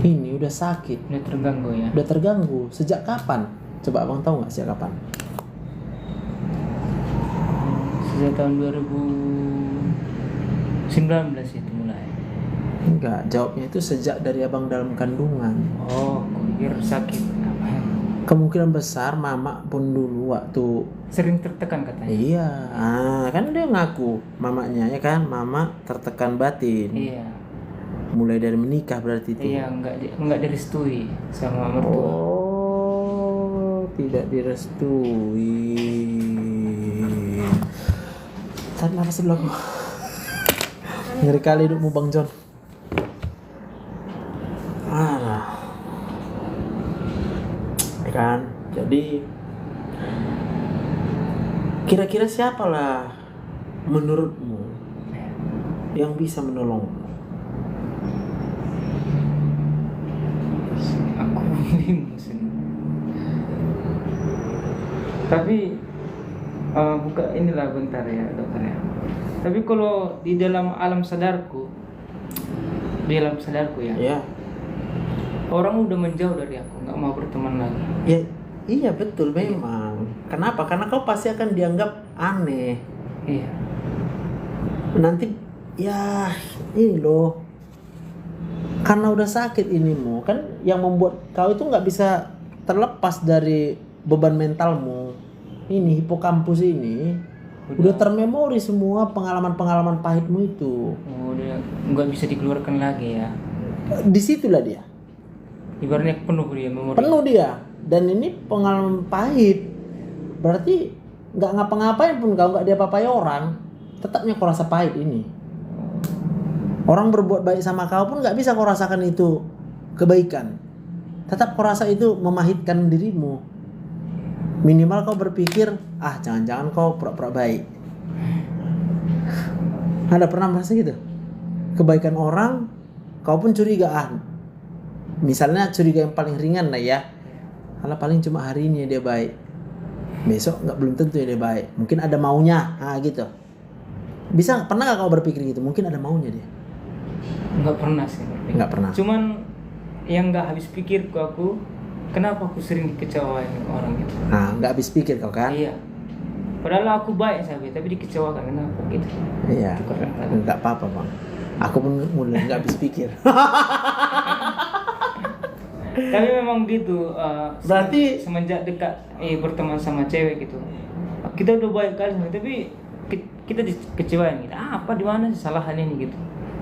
Ini udah sakit, Udah terganggu ya. udah terganggu. Sejak kapan? Coba abang tahu nggak sejak kapan? Sejak tahun 2019 itu mulai. Enggak, jawabnya itu sejak dari abang dalam kandungan. Oh, aku pikir sakit. Kemungkinan besar mama pun dulu waktu Sering tertekan katanya. iya, kan dia ngaku mamanya ya kan, mama tertekan batin. Iya. Mulai dari menikah berarti itu. Iya, enggak direstui sama mertua. Oh, tidak direstui. Tarik nafas dulu aku. Ngeri kali hidupmu Bang John. Ya kan, jadi kira-kira siapalah menurutmu yang bisa menolongmu? Aku bingung sih. Tapi buka inilah bentar ya dokter ya. Tapi kalau di dalam alam sadarku ya, Ya, orang udah menjauh dari aku, nggak mau berteman lagi. ya iya betul memang. Kenapa? Karena kau pasti akan dianggap aneh. Iya. Nanti ya ini loh, karena udah sakit inimu kan yang membuat kau itu nggak bisa terlepas dari beban mentalmu ini, hipokampus ini Udah termemori semua pengalaman-pengalaman pahitmu itu. udah nggak bisa dikeluarkan lagi ya. Disitulah dia. Ibaratnya penuh dia memori. Penuh dia. Dan ini pengalaman pahit. Berarti nggak ngapa-ngapain pun kau nggak diapa-apai orang, tetapnya kau rasa pahit ini. Orang berbuat baik sama kau pun nggak bisa kau rasakan itu kebaikan. Tetap kau rasa itu memahitkan dirimu. Minimal kau berpikir, jangan-jangan kau pura-pura baik. Ada pernah merasa gitu? Kebaikan orang, kau pun curiga. Misalnya curiga yang paling ringan lah ya. Kalau paling cuma hari ini dia baik. Besok belum tentu ya dia baik. Mungkin ada maunya, gitu. Pernah gak kau berpikir gitu? Mungkin ada maunya dia. Nggak pernah sih berpikir. Nggak pernah. Cuman yang nggak habis pikir aku, kenapa aku sering dikecewain orang gitu. Nggak habis pikir kau kan? Iya. Padahal aku baik tapi dikecewakan kenapa gitu. Iya. Itu karena- Nggak apa-apa bang. Aku pun mulai nggak habis pikir. Tapi memang gitu. Berarti- semenjak dekat berteman sama cewek gitu, kita udah baik kali tapi kita dikecewain gitu. Apa di mana sih salahan ini gitu.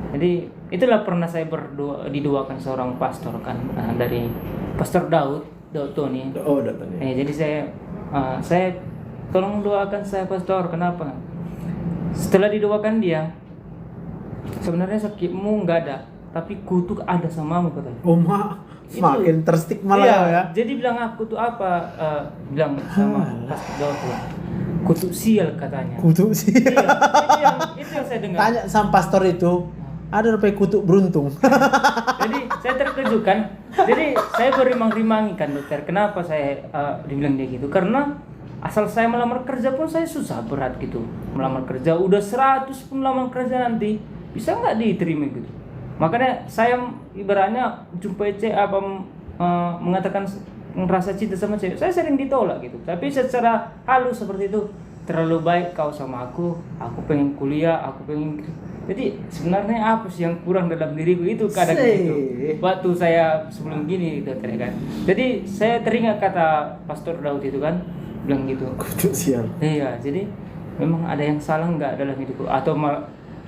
Jadi itulah pernah saya didoakan seorang pastor kan, dari Pastor Daud Tony. Oh, datang ya. Jadi saya tolong doakan saya pastor. Kenapa? Setelah didoakan dia, sebenarnya sakitmu nggak ada, tapi kutuk ada samamu katanya. Oh makin terstigma Iya, ya. jadi bilang aku tuh apa? Bilang sama Pastor Daud tuh, kutuk sial katanya. Kutuk sih. Iya, itu yang saya dengar. Tanya sama pastor itu, ada rupanya kutuk beruntung. Jadi saya terkejut kan. Jadi saya berimang-rimangi kan dokter. Kenapa saya dibilang dia gitu? Karena asal saya melamar kerja pun saya susah berat gitu. Melamar kerja udah 100 pun lamar kerja nanti bisa nggak diterima gitu. Makanya saya ibaratnya jumpai mengatakan ngerasa cinta sama cewek, saya sering ditolak gitu. Tapi secara halus seperti itu, terlalu baik kau sama aku pengen kuliah, aku pengen. Jadi sebenarnya apa sih yang kurang dalam diriku itu kadang gitu. Waktu saya sebelum gini dokter kan. Jadi saya teringat kata Pastor Daud itu kan bilang gitu. Kutuk sial. Iya, jadi memang ada yang salah nggak dalam hidupku atau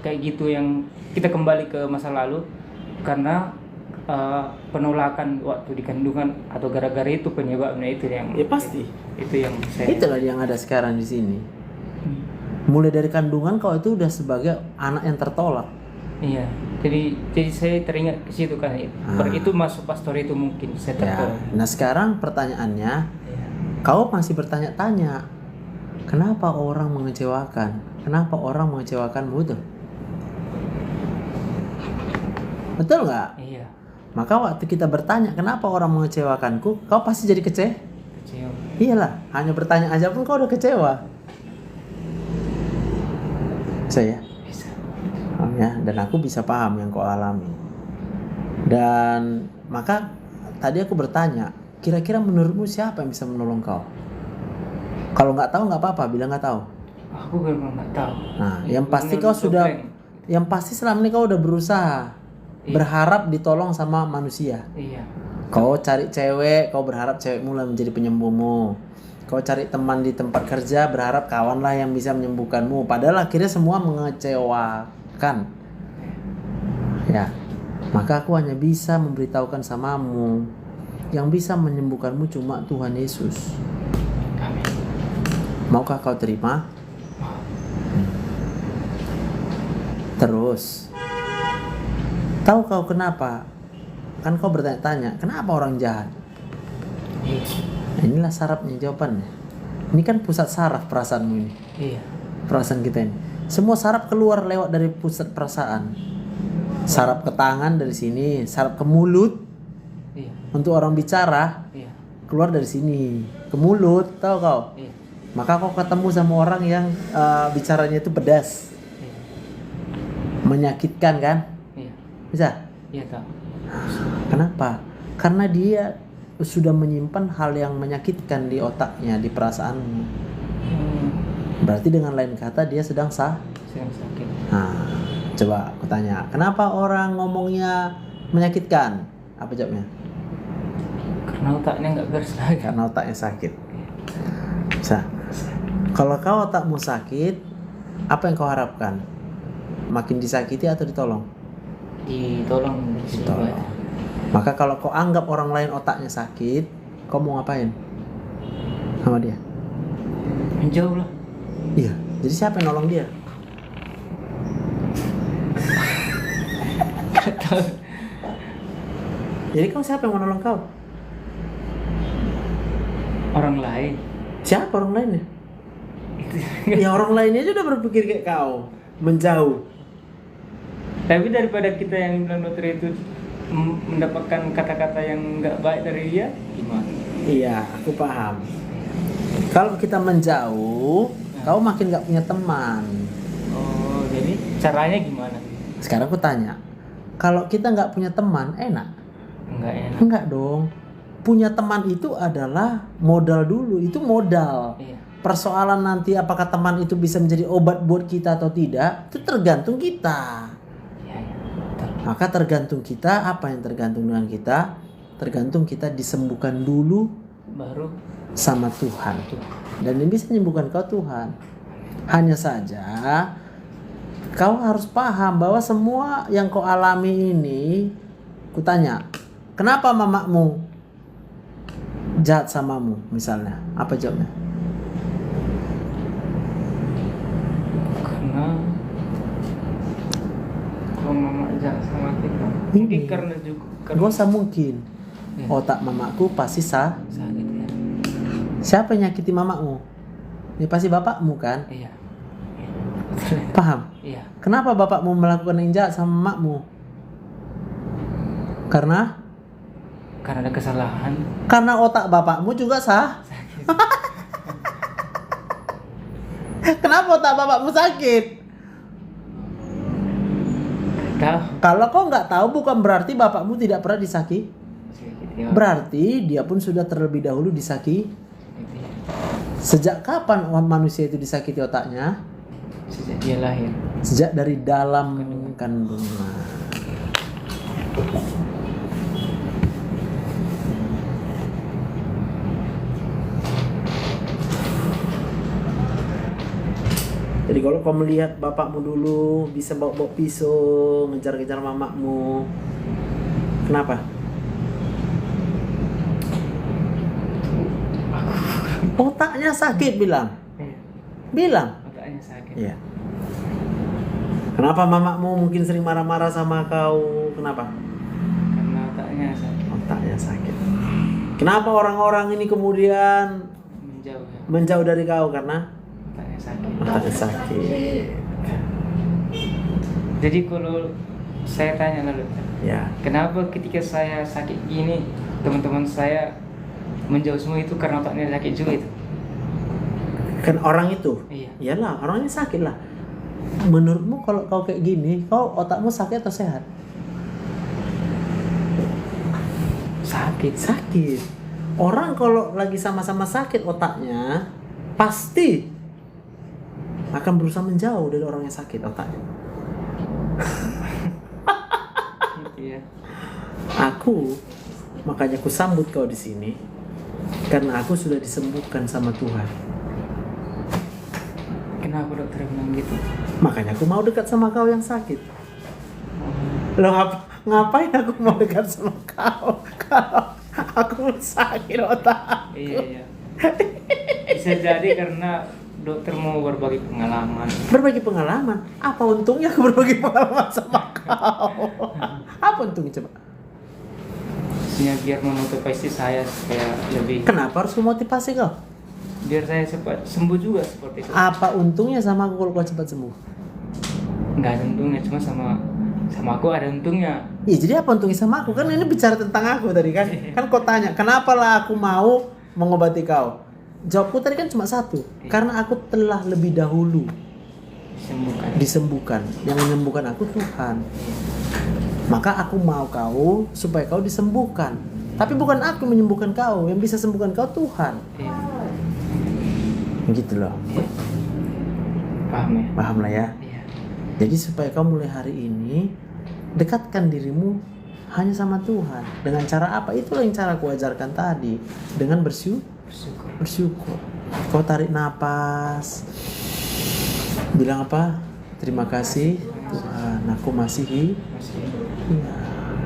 kayak gitu yang kita kembali ke masa lalu karena penolakan waktu di kandungan atau gara-gara itu penyebabnya itu yang Ya pasti. itu yang saya Itulah yang ada sekarang di sini. Mulai dari kandungan kau itu udah sebagai anak yang tertolak. iya jadi saya teringat ke situ kan itu masuk pastor itu mungkin saya Ya. tertolak. Nah sekarang pertanyaannya, Iya. kau masih bertanya-tanya, kenapa orang mengecewakan? Kenapa orang mengecewakanmu itu? Betul nggak? Iya, Maka waktu kita bertanya kenapa orang mengecewakanku, kau pasti jadi kecewa. kecewa. Iyalah, hanya bertanya aja pun kau udah kecewa. Saya. Bisa. Ya, dan aku bisa paham yang kau alami. Dan maka tadi aku bertanya, kira-kira menurutmu siapa yang bisa menolong kau? Kalau nggak tahu nggak apa-apa, bilang nggak tahu. Aku memang nggak tahu. Nah, yang pasti Menurut kau sudah, Frank. yang pasti selama ini kau udah berusaha, Iya. berharap ditolong sama manusia. Iya. Kau cari cewek, kau berharap cewek mulai menjadi penyembuhmu. Kau cari teman di tempat kerja, berharap kawanlah yang bisa menyembuhkanmu. Padahal akhirnya semua mengecewakan. Ya, maka aku hanya bisa memberitahukan samamu, yang bisa menyembuhkanmu cuma Tuhan Yesus. Amin. Maukah kau terima? Terus, tahu kau kenapa? Kan kau bertanya-tanya, kenapa orang jahat? Iya. Nah, inilah sarafnya jawabannya. Ini kan pusat saraf perasaanmu ini. Iya. Perasaan kita ini. Semua saraf keluar lewat dari pusat perasaan. Saraf ke tangan dari sini, saraf ke mulut. Iya. Untuk orang bicara, Iya. keluar dari sini. Ke mulut, tahu kau? Iya. Maka kau ketemu sama orang yang bicaranya itu pedas. Iya. Menyakitkan kan? Iya. Bisa? Iya tahu. Kenapa? Karena dia sudah menyimpan hal yang menyakitkan di otaknya, di perasaanmu. Berarti dengan lain kata dia sedang Sedang sakit. Nah, coba aku tanya, kenapa orang ngomongnya menyakitkan? Apa jawabnya? Karena otaknya nggak beres lagi. Karena otaknya sakit. Bisa. Kalau kau otakmu sakit, apa yang kau harapkan? Makin disakiti atau ditolong? Ditolong. Ditolong. Maka kalau kau anggap orang lain otaknya sakit, kau mau ngapain sama dia? Menjauh lah. Iya. Jadi siapa yang nolong dia? Jadi kau siapa yang mau nolong kau? Orang lain. Siapa orang lainnya? Ya orang lainnya aja udah berpikir kayak kau, menjauh. Tapi daripada kita yang bilang dokter itu mendapatkan kata-kata yang nggak baik dari dia, gimana? Iya, aku paham. Kalau kita menjauh, kau makin gak punya teman. Oh, jadi caranya gimana? Sekarang aku tanya, kalau kita nggak punya teman, enak? Enggak enak. Enggak dong. Punya teman itu adalah modal dulu, itu modal. Iya. Persoalan nanti apakah teman itu bisa menjadi obat buat kita atau tidak, itu tergantung kita. Iya, iya. Betul. Maka tergantung kita, apa yang tergantung dengan kita? Tergantung kita disembuhkan dulu Baru sama Tuhan. Dan yang bisa menyembuhkan kau Tuhan. Hanya saja kau harus paham bahwa semua yang kau alami ini, kutanya, kenapa mamamu jahat samamu misalnya? Apa jawabnya? karena kalau mama jahat sama kita, Ini. mungkin karena juga Gak usah mungkin. Ya. Otak mamaku pasti sah. sakit ya. Siapa yang nyakiti mamamu? Ini pasti bapakmu kan? Iya. Paham? Iya. Kenapa bapakmu melakukan yang jahat sama mamamu? Karena Karena ada kesalahan. Karena otak bapakmu juga sah. Kenapa otak bapakmu sakit? Tahu. Kalau kau nggak tahu bukan berarti bapakmu tidak pernah disakiti. Sakit ya. Berarti dia pun sudah terlebih dahulu disakiti. Sakit ya. Sejak kapan manusia itu disakiti otaknya? Sejak dia lahir. Sejak dari dalam kandungan. Jadi kalau kau melihat bapakmu dulu bisa bawa pisau ngejar-ngejar mamakmu, kenapa? Otaknya sakit bilang. Iya. Bilang. Otaknya sakit. Iya. Kenapa mamakmu mungkin sering marah-marah sama kau? Kenapa? Karena otaknya sakit. Otaknya sakit. Kenapa orang-orang ini kemudian Menjauh ya. menjauh dari kau? Karena Otaknya sakit. otaknya sakit. Jadi kalau saya tanya lalu, Ya. kenapa ketika saya sakit gini teman-teman saya menjauh semua itu karena otaknya sakit juga itu? Kan orang itu. Iya. Iyalah, orangnya sakit lah. Menurutmu kalau kau kayak gini, kau otakmu sakit atau sehat? Sakit. Sakit. Orang kalau lagi sama-sama sakit otaknya, pasti akan berusaha menjauh dari orang yang sakit otaknya. Gitu ya. Makanya aku sambut kau di sini karena aku sudah disembuhkan sama Tuhan. Kenapa dokter bilang gitu? Makanya aku mau dekat sama kau yang sakit. Loh ngapain aku mau dekat sama kau kalau aku sakit otak? Iya. Bisa jadi karena dokter mau berbagi pengalaman. Berbagi pengalaman? Apa untungnya aku berbagi pengalaman sama kau? Apa untungnya coba? Maksudnya biar memotivasi saya supaya lebih, Kenapa harus memotivasi kau? biar saya cepat sembuh juga seperti itu. Apa untungnya sama aku kalau kau cepat sembuh? Nggak ada untungnya, cuma sama aku ada untungnya. Iya, jadi apa untungnya sama aku? Kan ini bicara tentang aku tadi kan. Kan kau tanya, kenapa lah aku mau mengobati kau? Jawabku tadi kan cuma satu. Karena aku telah lebih dahulu disembuhkan. Yang menyembuhkan aku Tuhan. Maka aku mau kau supaya kau disembuhkan. Tapi bukan aku menyembuhkan kau. Yang bisa sembuhkan kau Tuhan. Iya. Gitu loh. Paham ya? Paham lah ya. Iya. Jadi supaya kau mulai hari ini dekatkan dirimu hanya sama Tuhan. Dengan cara apa? Itulah yang cara aku ajarkan tadi. Dengan Bersyukur. bersyukur. Kau tarik napas. Bilang apa? Terima kasih Tuhan, aku masih masih iya.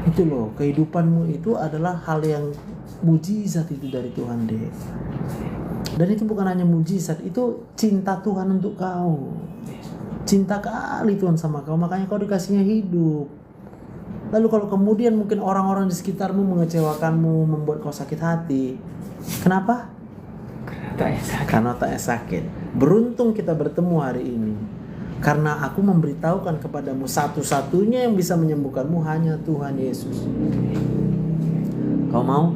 Itu loh, kehidupanmu itu adalah hal yang mujizat itu dari Tuhan deh. Dan itu bukan hanya mujizat, itu cinta Tuhan untuk kau. Cinta kali Tuhan sama kau, makanya kau dikasihnya hidup. Lalu kalau kemudian mungkin orang-orang di sekitarmu mengecewakanmu, membuat kau sakit hati, kenapa? Karena otaknya sakit. Beruntung kita bertemu hari ini, karena aku memberitahukan kepadamu satu-satunya yang bisa menyembuhkanmu hanya Tuhan Yesus. Kau mau?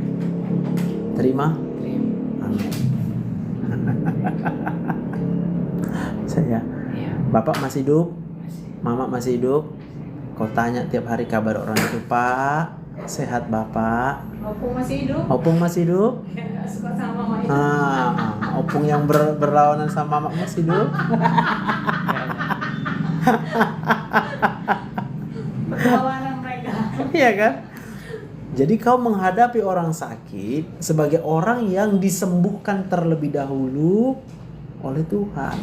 Terima? Amin. Saya, iya Bapak masih hidup? masih Mama masih hidup? Kau tanya tiap hari kabar orang itu, Pak, sehat Bapak? Opung masih hidup? Opung masih hidup? Nggak suka sama mama itu. Opung yang berlawanan sama Mama masih hidup? Perlawanan mereka. Iya kan? Jadi kau menghadapi orang sakit sebagai orang yang disembuhkan terlebih dahulu oleh Tuhan.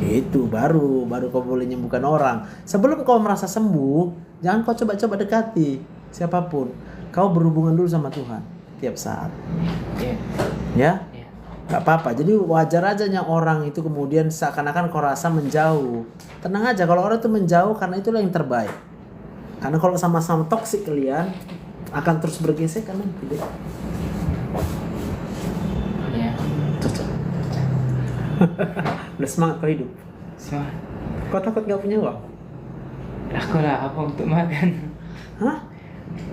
Gitu, baru kau boleh menyembuhkan orang. Sebelum kau merasa sembuh, jangan kau coba-coba dekati siapapun. Kau berhubungan dulu sama Tuhan tiap saat. iya Ya? iya Gak apa-apa. Jadi wajar aja yang orang itu kemudian seakan-akan kau rasa menjauh. Tenang aja, kalau orang itu menjauh karena itulah yang terbaik. Karena kalau sama-sama toksik kalian akan terus bergesekan nanti deh. iya Cocok. Udah semangat kau hidup. semangat. Kau takut gak punya uang? Aku lah apa untuk makan? Hah?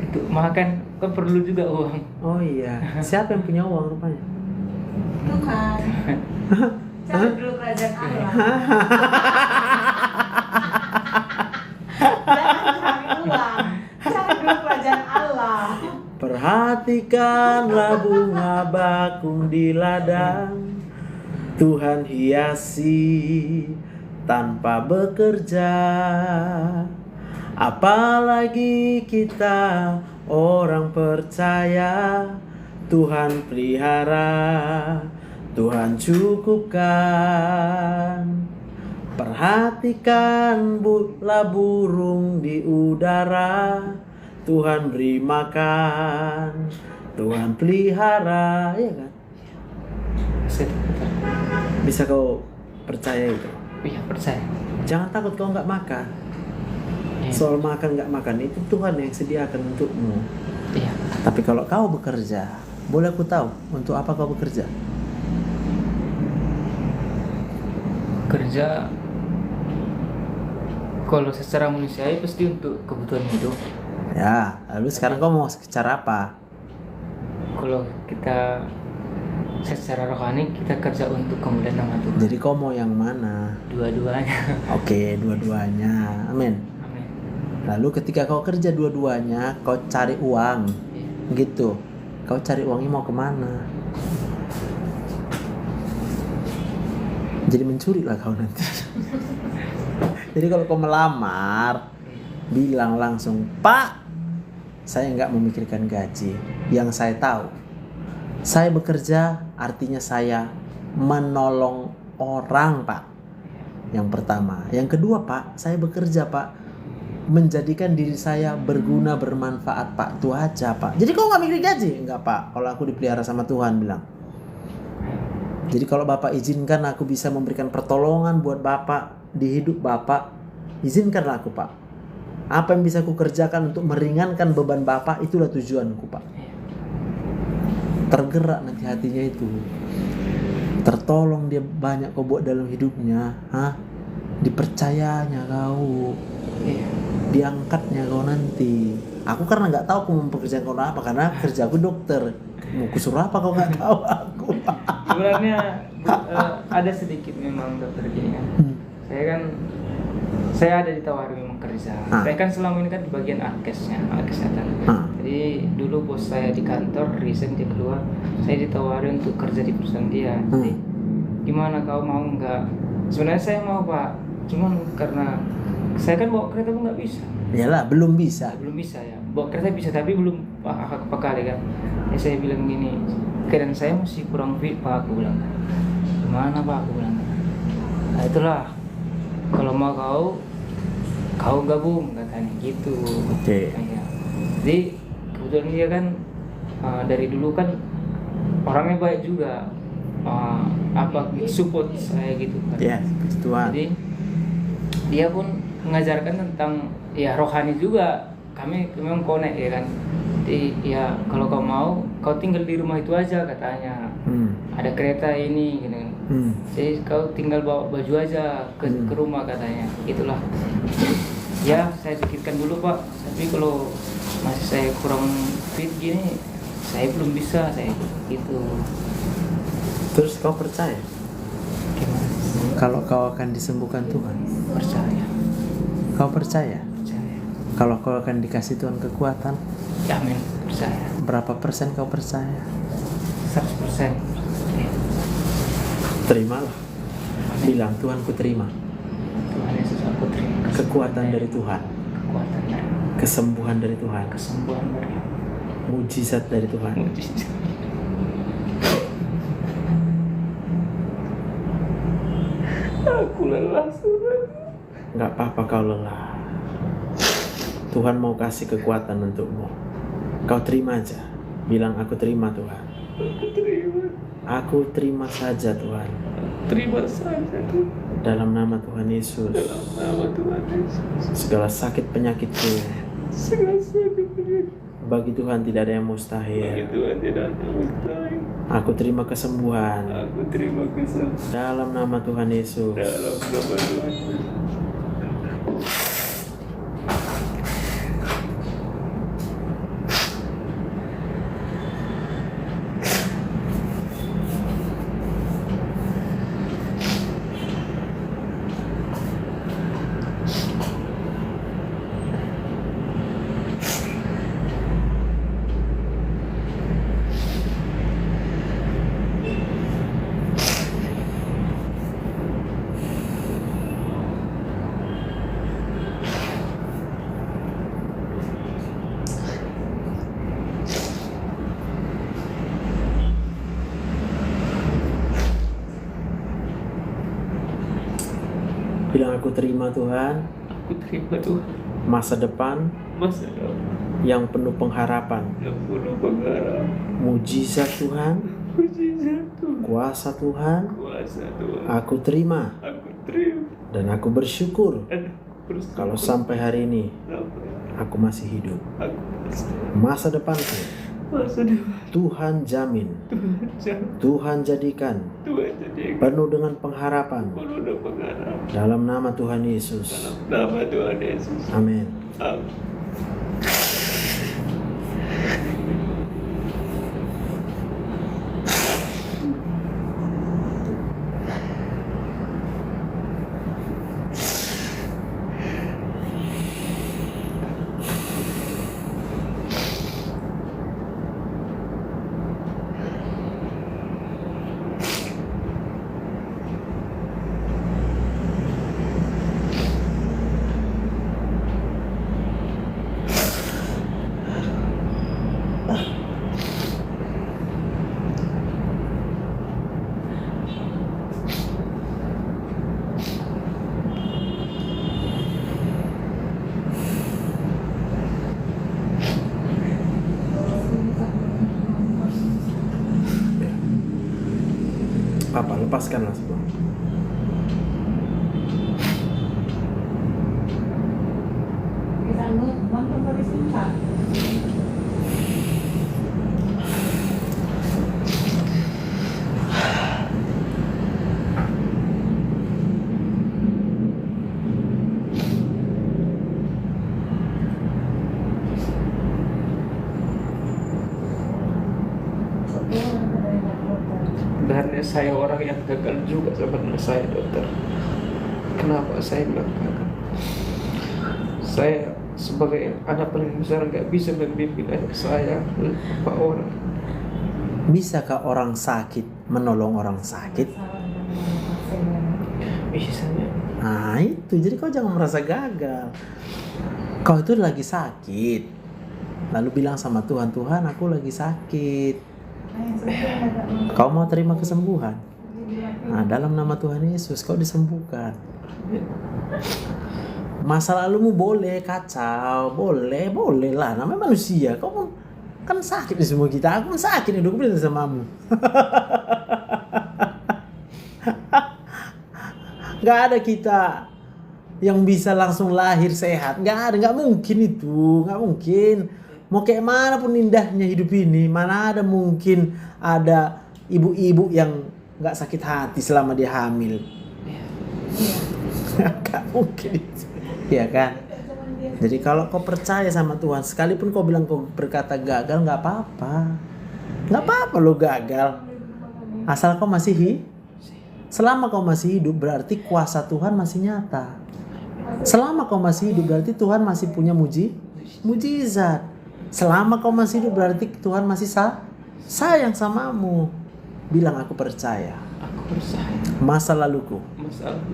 Untuk makan kan perlu juga uang. Oh iya. Siapa yang punya uang rupanya? Tuhan. Cari dulu kerajaan Allah. Jangan cari uang. Cari dulu kerajaan Allah. Perhatikanlah bunga bakung di ladang, Tuhan hiasi tanpa bekerja. Apalagi kita orang percaya, Tuhan pelihara, Tuhan cukupkan. Perhatikan burung di udara, Tuhan beri makan, Tuhan pelihara, ya kan? Bisa kau percaya itu? Iya percaya. Jangan takut kau nggak makan. Iya. Soal makan nggak makan itu Tuhan yang sediakan untukmu. Iya. Tapi kalau kau bekerja, boleh aku tahu untuk apa kau bekerja? Kerja kalau secara manusiawi pasti untuk kebutuhan hidup. Ya, lalu sekarang kau mau cara apa? Kalau kita secara rohani kita kerja untuk kemuliaan nama Tuhan. Jadi kau mau yang mana? Dua-duanya. Oke, dua-duanya. Amin. Amin. Lalu ketika kau kerja dua-duanya, kau cari uang, Iya. gitu. Kau cari uangnya mau kemana? Jadi mencuri lah kau nanti. Jadi kalau kau melamar, bilang langsung, Pak, saya nggak memikirkan gaji. Yang saya tahu, saya bekerja artinya saya menolong orang, Pak. Yang pertama. Yang kedua, Pak, saya bekerja, Pak, menjadikan diri saya berguna, bermanfaat, Pak. Itu aja, Pak. Jadi kau nggak mikir gaji? Enggak, Pak. Kalau aku dipelihara sama Tuhan, bilang. Jadi kalau Bapak izinkan aku bisa memberikan pertolongan buat Bapak di hidup Bapak, izinkanlah aku, Pak. Apa yang bisa aku kerjakan untuk meringankan beban Bapak, itulah tujuanku, Pak. Tergerak nanti hatinya itu. Tertolong dia banyak kau buat dalam hidupnya, dipercayanya kau, Iya. diangkatnya kau nanti. Aku karena nggak tahu aku mau pekerjaan kau apa, karena kerjaku dokter. Mau kusuruh apa kau nggak tahu aku. Sebenarnya ada sedikit memang dokter gini kan. Saya ada ditawari memang kerja. Saya kan selama ini kan di bagian alkesnya, kesehatan. Jadi dulu bos saya di kantor resign, dia keluar, saya ditawari untuk kerja di perusahaan dia. Jadi gimana kau mau nggak? Sebenarnya saya mau, Pak, cuman karena saya kan bawa kereta pun nggak bisa. Iyalah, belum bisa. Belum bisa ya. Bawa kereta bisa tapi belum apa kali kan. Ya saya bilang gini, keadaan saya masih kurang fit, Pak, aku bilang. Gimana, Pak, aku bilang. Nah itulah kalau mau kau gabung katanya gitu. Oke. Iya. Jadi kebetulan dia kan dari dulu kan orangnya baik juga, support saya gitu kan. Ya, puji Tuhan. Jadi dia pun mengajarkan tentang ya rohani juga. Kami memang connect ya kan. Jadi ya kalau kau mau, kau tinggal di rumah itu aja katanya. Ada kereta ini gitu kan. Jadi kau tinggal bawa baju aja ke rumah katanya. Itulah. Ya saya pikirkan dulu Pak. Tapi kalau masih saya kurang fit gini, saya belum bisa saya gitu. Terus kau percaya Gimana? kalau kau akan disembuhkan Tuhan? Percaya. Kau percaya Percaya. kalau kau akan dikasih Tuhan kekuatan? Amin. Percaya. Berapa persen kau percaya? 100%. Terimalah. Bilang, Tuhan ku terima Tuhan Yesus, aku terima kekuatan dari Tuhan, kekuatan dari kesembuhan dari Tuhan, kesembuhan dari mujizat dari Tuhan. mujizat. Aku lelah sudah. Nggak apa-apa kau lelah. Tuhan mau kasih kekuatan untukmu. Kau terima aja. Bilang, aku terima Tuhan. Aku terima. Aku terima saja Tuhan. Terima saja Tuhan. Dalam nama Tuhan Yesus. Dalam nama Tuhan Yesus. Segala sakit penyakitku, Segala sakit penyakit bagi Tuhan tidak ada yang bagi mustahil. Tuhan tidak ada mustahil. Aku terima kesembuhan Aku terima kesembuhan dalam nama Tuhan Yesus. dalam nama Tuhan Yesus. Bilang, aku terima Tuhan Aku terima Tuhan masa depan masa depan yang penuh pengharapan, yang penuh pengharapan. mujizat Tuhan, Mujizat Tuhan, kuasa Tuhan. kuasa Tuhan. Aku terima Aku terima dan aku bersyukur dan bersyukur kalau sampai hari ini sampai aku masih hidup. aku Masa depanku masa depan. Tuhan jamin, Tuhan jangan Tuhan jadikan Tuhan jadi penuh dengan pengharapan penuh dengan pengharapan dalam nama Tuhan Yesus. dalam nama Tuhan Yesus. Amin. Amin. Apa, lepaskanlah semua. Kita nonton dari sini. Sebenarnya saya orang yang gagal juga sebenarnya saya dokter. Kenapa saya bilang gagal? Saya sebagai anak paling besar nggak bisa membimbing anak saya, Pak orang. Bisakah orang sakit menolong orang sakit? Biasanya Nah itu, jadi kau jangan merasa gagal. Kau itu lagi sakit, lalu bilang sama Tuhan, Tuhan aku lagi sakit. Kau mau terima kesembuhan? Nah, dalam nama Tuhan Yesus kau disembuhkan. Masa lalumu boleh kacau, boleh lah. Namanya manusia. Kau pun kan sakit di semua kita. Aku pun sakit hidup bersamamu. Gak ada kita yang bisa langsung lahir sehat. Gak ada, gak mungkin itu. Gak mungkin. Mau kayak mana pun indahnya hidup ini. Mana ada mungkin ada ibu-ibu yang gak sakit hati selama dia hamil. Gak mungkin itu. Iya kan? Jadi kalau kau percaya sama Tuhan, sekalipun kau bilang kau berkata gagal, gak apa-apa. Gak apa-apa lo gagal. Asal kau masih selama kau masih hidup berarti kuasa Tuhan masih nyata. Selama kau masih hidup berarti Tuhan masih punya mujizat. Selama kau masih hidup berarti Tuhan masih sayang samamu. Bilang aku percaya. Masa laluku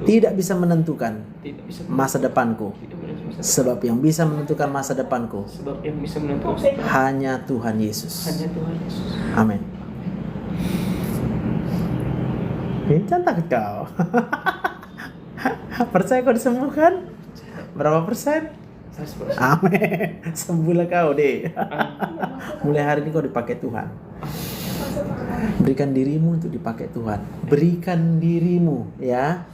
tidak bisa menentukan masa depanku. Sebab yang bisa menentukan masa depanku hanya Tuhan Yesus. Amin. Jangan takut kau. Percaya kau disembuhkan? Berapa persen? 100%. Amin. Sembuhlah kau deh. Mulai hari ini kau dipakai Tuhan. Berikan dirimu untuk dipakai Tuhan. Berikan dirimu, ya.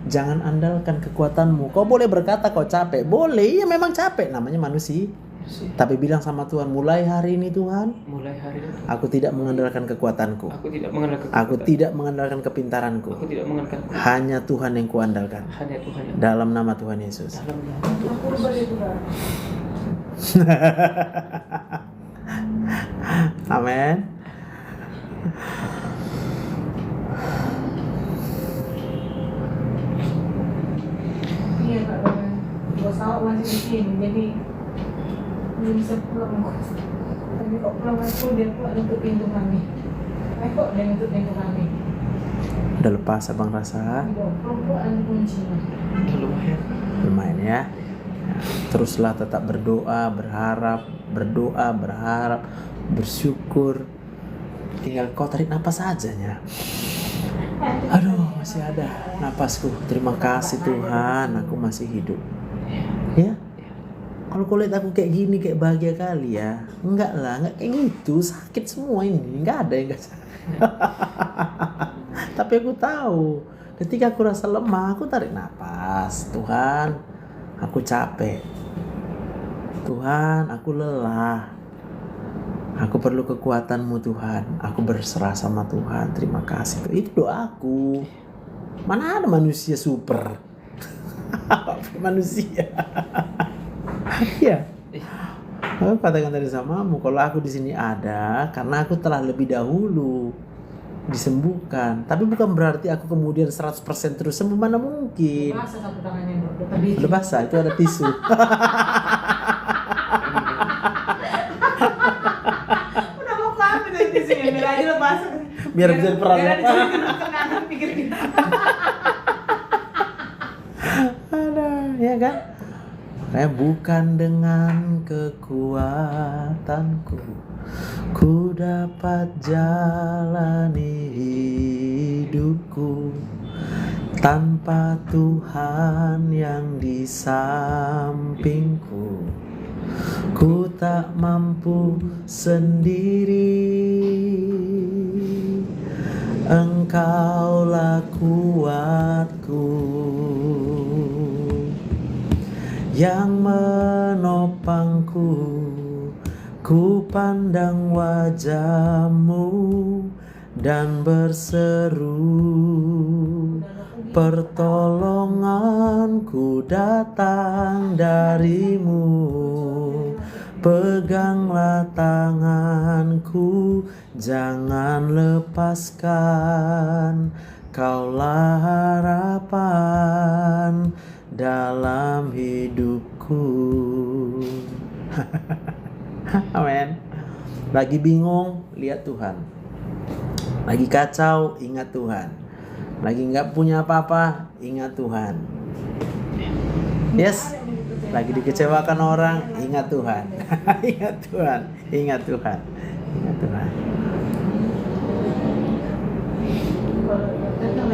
Jangan andalkan kekuatanmu. Kau boleh berkata kau capek. Boleh, ya memang capek. Namanya manusia. Tapi bilang sama Tuhan, mulai hari ini Tuhan, aku tidak mengandalkan kekuatanku. Aku tidak mengandalkan kepintaranku. Hanya Tuhan yang kuandalkan. Dalam nama Tuhan Yesus. Amin. Iya Kak, bos awak masih di sini, jadi belum bisa pulang. Tapi kok pulang aku dia pula nutup pintu kami. Kok dia nutup pintu kami? Udah lepas abang rasa? Perempuan kuncinya. Lumayan ya. Teruslah tetap berdoa, berharap, bersyukur. Tinggal kau tarik napas sajanya. Aduh, masih ada napasku. Terima kasih Tuhan, aku masih hidup. Ya. Kalau kau lihat aku kayak gini, kayak bahagia kali ya. Enggak lah, enggak kayak gitu. Sakit semua ini. Enggak ada yang enggak sakit. Tapi aku tahu, ketika aku rasa lemah, aku tarik napas. Tuhan, aku capek. Tuhan, aku lelah. Aku perlu kekuatan-Mu Tuhan. Aku berserah sama Tuhan. Terima kasih. Itu doaku. Mana ada manusia super? Manusia. Iya. Aku katakan tadi samamu, kalau aku di sini ada karena aku telah lebih dahulu disembuhkan. Tapi bukan berarti aku kemudian 100% terus sembuh, mana mungkin. Basah sapu tangannya, Dok. Udah basah, itu ada tisu. Udah mau kami di sini, biar aja lo basah. Biar bisa diperan. Biar ada kenangan pikir kita. Ada, ya kan? Makanya bukan dengan kekuatanku ku dapat jalani hidupku tanpa Tuhan yang di sampingku. Ku tak mampu sendiri, Engkaulah kuatku yang menopangku. Ku pandang wajah-Mu dan berseru, pertolonganku datang dari-Mu. Peganglah tanganku, jangan lepaskan. Kaulah harapan dalam hidupku. Amin. Lagi bingung, lihat Tuhan. Lagi kacau, ingat Tuhan. Lagi nggak punya apa-apa, ingat Tuhan. Yes. Lagi dikecewakan orang, ingat Tuhan. Ingat Tuhan. Ingat Tuhan. Ingat Tuhan. Kalau datang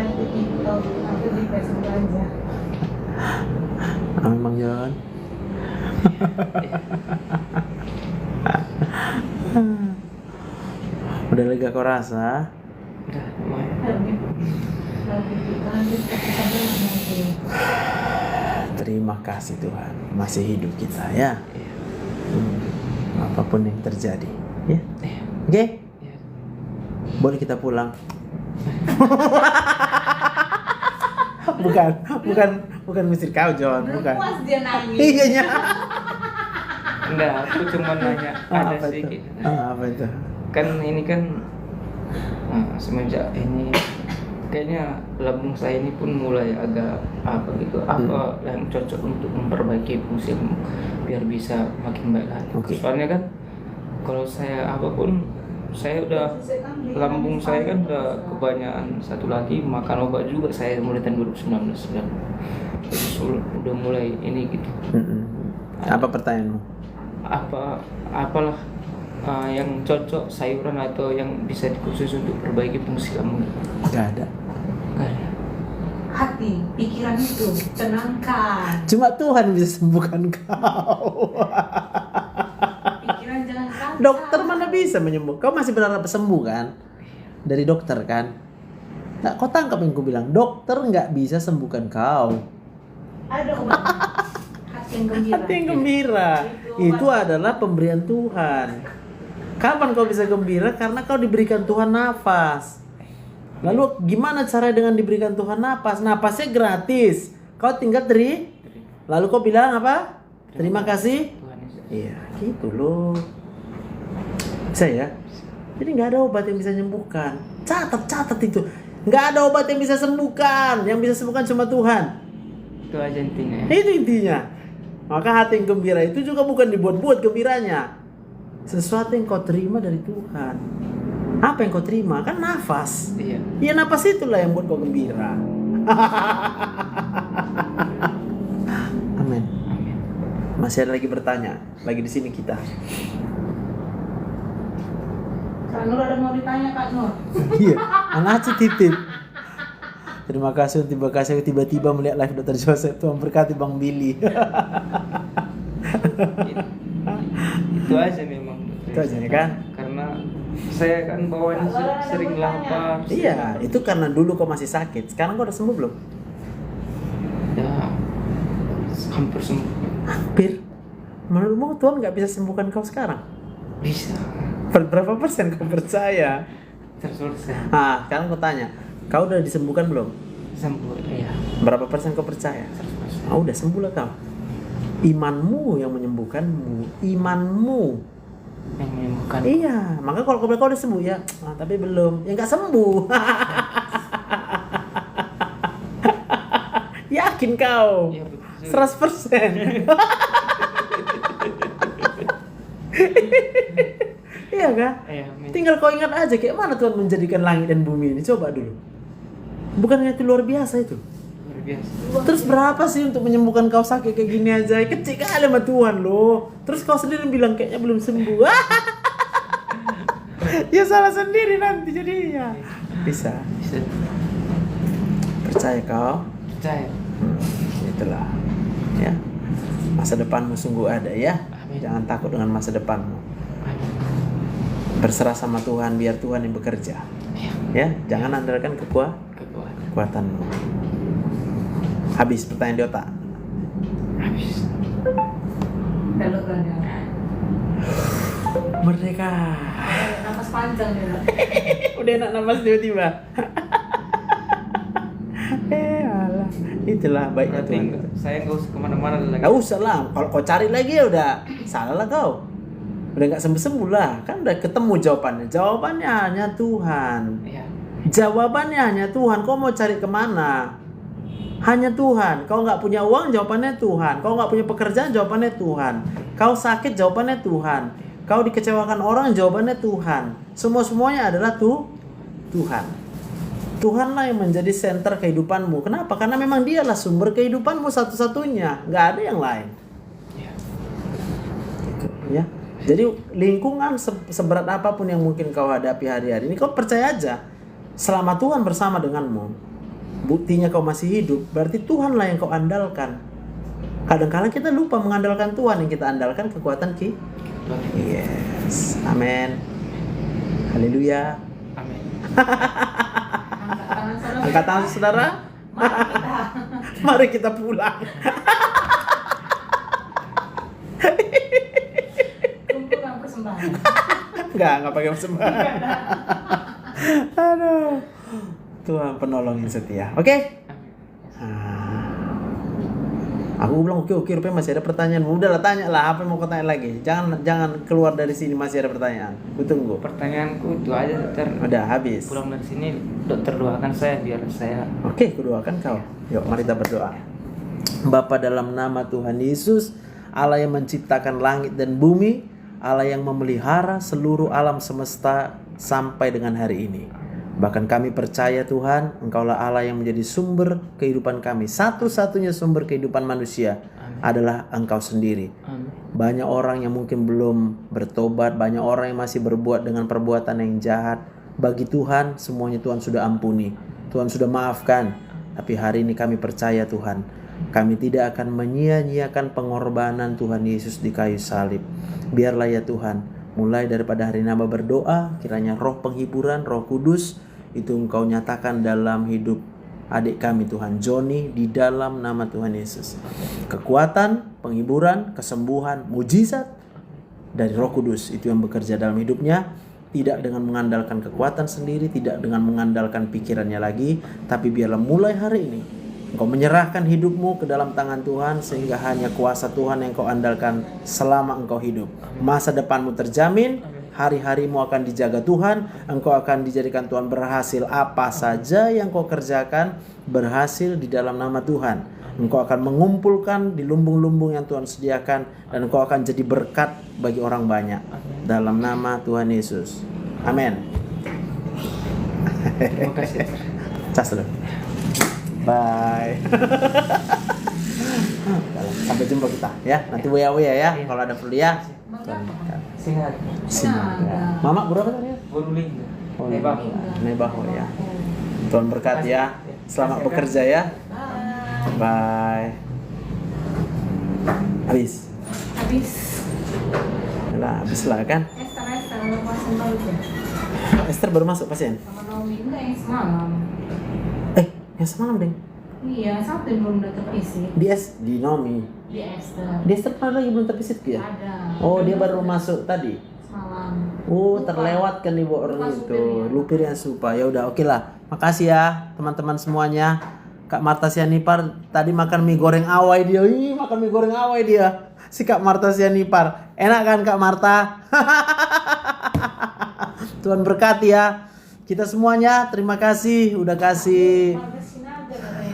aja. Memang John. Udah lega kau rasa? Udah lumayan. Lebih lanjut tapi sampai nanti. Terima kasih Tuhan, masih hidup kita ya. Iya. Apapun yang terjadi, ya. Iya. Oke, Iya. boleh kita pulang. bukan misir kau John, Belum bukan. puas dia nangis. Iya nya. Enggak, aku cuma nanya ada Apa itu? sedikit. Apa itu? Kan ini kan semenjak ini kayaknya lambung saya ini pun mulai agak apa gitu, apa yang cocok untuk memperbaiki fungsi lambung biar bisa makin baik lagi. Oke. Soalnya kan kalau saya apapun saya udah lambung saya kan udah kebanyakan, satu lagi makan obat juga saya mulai tahun 2019 dan udah mulai ini gitu. Apa pertanyaanmu? Apalah yang cocok sayuran atau yang bisa dikhusus untuk perbaiki fungsi lambung? Gak ada. Nggak ada. Hati, pikiran itu tenangkan. Cuma Tuhan bisa sembuhkan kau. Pikiran jangan kacau. Dokter mana bisa menyembuhkan? Kau masih berharap sembuh kan? Dari dokter kan? Nah, kau tangkap yang ku bilang. Dokter nggak bisa sembuhkan kau. Ada obat. Hati yang gembira. Hati yang gembira. Itu adalah pemberian Tuhan. Kapan kau bisa gembira? Karena kau diberikan Tuhan nafas. Lalu gimana cara dengan diberikan Tuhan nafas? Nafasnya gratis. Kau tinggal lalu kau bilang apa? Terima kasih. Tuhan Yesus. Iya, gitu loh. Bisa ya? Jadi nggak ada obat yang bisa menyembuhkan. Catat itu. Nggak ada obat yang bisa sembuhkan. Yang bisa sembuhkan cuma Tuhan. Itu aja intinya. Itu intinya. Maka hati yang gembira itu juga bukan dibuat-buat gembiranya. Sesuatu yang kau terima dari Tuhan. Apa yang kau terima? Kan nafas. Iya. Ya nafas itulah yang buat kau gembira. Amin. Amin. Masih ada lagi bertanya. Lagi di sini kita. Kak Nur ada mau ditanya Kak Nur. Iya, anak titip. Terima kasih tiba-tiba melihat live Dr. Joseph. Tuhan berkati Bang Billy. Itu aja memang. Itu aja ya kan? Karena saya kan bawaan sering lapar. Iya, itu karena dulu kau masih sakit. Sekarang kau udah sembuh belum? Ya, hampir sembuh. Hampir. Menurutmu Tuhan nggak bisa sembuhkan kau sekarang? Bisa. Berapa persen kau percaya? Terselesai. Nah, sekarang kau tanya, kau udah disembuhkan belum? Sembuh. Iya. Berapa persen kau percaya? 100%. Udah sembuh lah kau. Imanmu yang menyembuhkanmu. Imanmu. Yang menyembuhkan. Iya, maka kalau kau bilang kau udah sembuh ya, tapi belum, ya nggak sembuh. Yakin kau? Iya betul. 100%. Iya kan? Iya. Tinggal kau ingat aja kayak mana Tuhan menjadikan langit dan bumi ini. Coba dulu. Bukannya itu luar biasa itu? Luar biasa. Terus berapa sih untuk menyembuhkan kau sakit kayak gini aja? Kecil kali sama Tuhan loh. Terus kau sendiri bilang kayaknya belum sembuh. Ya salah sendiri nanti jadinya. Bisa. Bisa. Percaya kau? Percaya. Itulah. Ya. Masa depanmu sungguh ada ya. Amin. Jangan takut dengan masa depanmu. Amin. Berserah sama Tuhan, biar Tuhan yang bekerja. Iya. Ya, jangan andalkan kekuatanmu. Habis pertanyaan di otak. Habis. Kalau ada. Merdeka. Napas panjang ya. Udah enak nafas tiba-tiba. Alah. Itulah baiknya Berarti Tuhan. saya nggak usah kemana-mana lagi. Gak usah lah. Kalau kau cari lagi ya udah salah lah kau. Udah nggak sembuh-sembuh lah. Kan udah ketemu jawabannya. Jawabannya hanya Tuhan. Iya. Jawabannya hanya Tuhan. Kau mau cari kemana? Hanya Tuhan. Kau nggak punya uang, jawabannya Tuhan. Kau nggak punya pekerjaan, jawabannya Tuhan. Kau sakit, jawabannya Tuhan. Kau dikecewakan orang, jawabannya Tuhan. Semuanya adalah Tuhan. Tuhanlah yang menjadi center kehidupanmu. Kenapa? Karena memang Dialah sumber kehidupanmu satu-satunya. Nggak ada yang lain. Iya. Gitu, ya. Jadi lingkungan seberat apapun yang mungkin kau hadapi hari-hari ini, kau percaya aja. Selama Tuhan bersama denganmu, buktinya kau masih hidup, berarti Tuhanlah yang kau andalkan. Kadang-kadang kita lupa mengandalkan Tuhan, yang kita andalkan kekuatan kita. Yes, amin. Haleluya. Amin. Angkat tangan saudara. Mari kita pulang. Kumpulkan persembahan. Enggak pakai persembahan. Aduh. Tuhan penolong yang setia. Oke? Aku bilang oke, rupanya masih ada pertanyaan. Udahlah, tanya lah, apa yang mau kau tanya lagi? Jangan keluar dari sini masih ada pertanyaan. Ku tunggu. Pertanyaanku itu aja, dokter. Udah habis. Pulang dari sini, dokter doakan saya biar saya. Oke, kudoakan kau. Yuk, mari kita berdoa. Bapa, dalam nama Tuhan Yesus, Allah yang menciptakan langit dan bumi, Allah yang memelihara seluruh alam semesta sampai dengan hari ini. Bahkan kami percaya Tuhan, Engkaulah Allah yang menjadi sumber kehidupan kami. Satu-satunya sumber kehidupan manusia adalah Engkau sendiri. Amin. Banyak orang yang mungkin belum bertobat, banyak orang yang masih berbuat dengan perbuatan yang jahat. Bagi Tuhan, semuanya Tuhan sudah ampuni, Tuhan sudah maafkan. Tapi hari ini kami percaya Tuhan, kami tidak akan menyia-nyiakan pengorbanan Tuhan Yesus di kayu salib. Biarlah ya Tuhan, mulai daripada hari ini hamba berdoa, kiranya roh penghiburan, Roh Kudus itu Engkau nyatakan dalam hidup adik kami Tuhan Joni, di dalam nama Tuhan Yesus. Kekuatan, penghiburan, kesembuhan, mujizat dari Roh Kudus itu yang bekerja dalam hidupnya, tidak dengan mengandalkan kekuatan sendiri, tidak dengan mengandalkan pikirannya lagi, tapi biarlah mulai hari ini Engkau menyerahkan hidupmu ke dalam tangan Tuhan, sehingga hanya kuasa Tuhan yang Kau andalkan selama Engkau hidup. Masa depanmu terjamin, hari-harimu akan dijaga Tuhan, Engkau akan dijadikan Tuhan berhasil. Apa saja yang Kau kerjakan berhasil di dalam nama Tuhan. Engkau akan mengumpulkan di lumbung-lumbung yang Tuhan sediakan, dan Engkau akan jadi berkat bagi orang banyak. Dalam nama Tuhan Yesus. Amin. Terima kasih. Cas dulu. Bye. Sampai jumpa kita ya. Nanti WA ya. Kalau ada perlu ya. Sehat. Sinaga. Mama berapa tadi ya? Boruling. Oh, Nebah. Nebaho ya. Tuhan berkati ya. Selamat bekerja ya. Bye. Habis. Nah, habis lah kan. Esther lepasin baru ya. Esther baru masuk pasien. Sama Naomi enggak yang semalam. Yang semalam deh. Iya, satu yang belum udah tervisit. Di Nomi. Di Esther. Di Esther pernah lagi belum tervisit ya? Ada. Oh, dia baru masuk tadi. Semalam. Oh, Lupa. terlewatkan nih orang Lupa itu. supirnya. Lupir yang supa. Ya udah, oke lah. Makasih ya teman-teman semuanya. Kak Marta Sianipar tadi makan mie goreng awai dia. Makan mie goreng awai dia. Si Kak Marta Sianipar. Enak kan Kak Marta? Tuhan berkati ya. Kita semuanya terima kasih udah kasih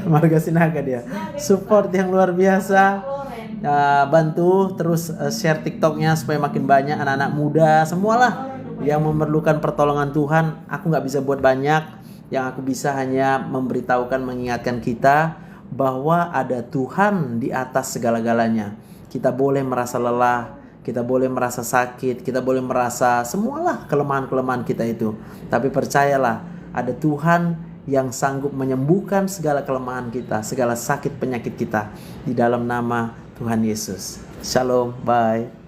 Marga Sinaga dia. Support yang luar biasa. Bantu terus share TikToknya supaya makin banyak anak-anak muda semualah yang memerlukan pertolongan Tuhan. Aku nggak bisa buat banyak. Yang aku bisa hanya memberitahukan, mengingatkan kita bahwa ada Tuhan di atas segala-galanya. Kita boleh merasa lelah, kita boleh merasa sakit, kita boleh merasa semualah kelemahan-kelemahan kita itu. Tapi percayalah, ada Tuhan yang sanggup menyembuhkan segala kelemahan kita, segala sakit penyakit kita di dalam nama Tuhan Yesus. Shalom, bye.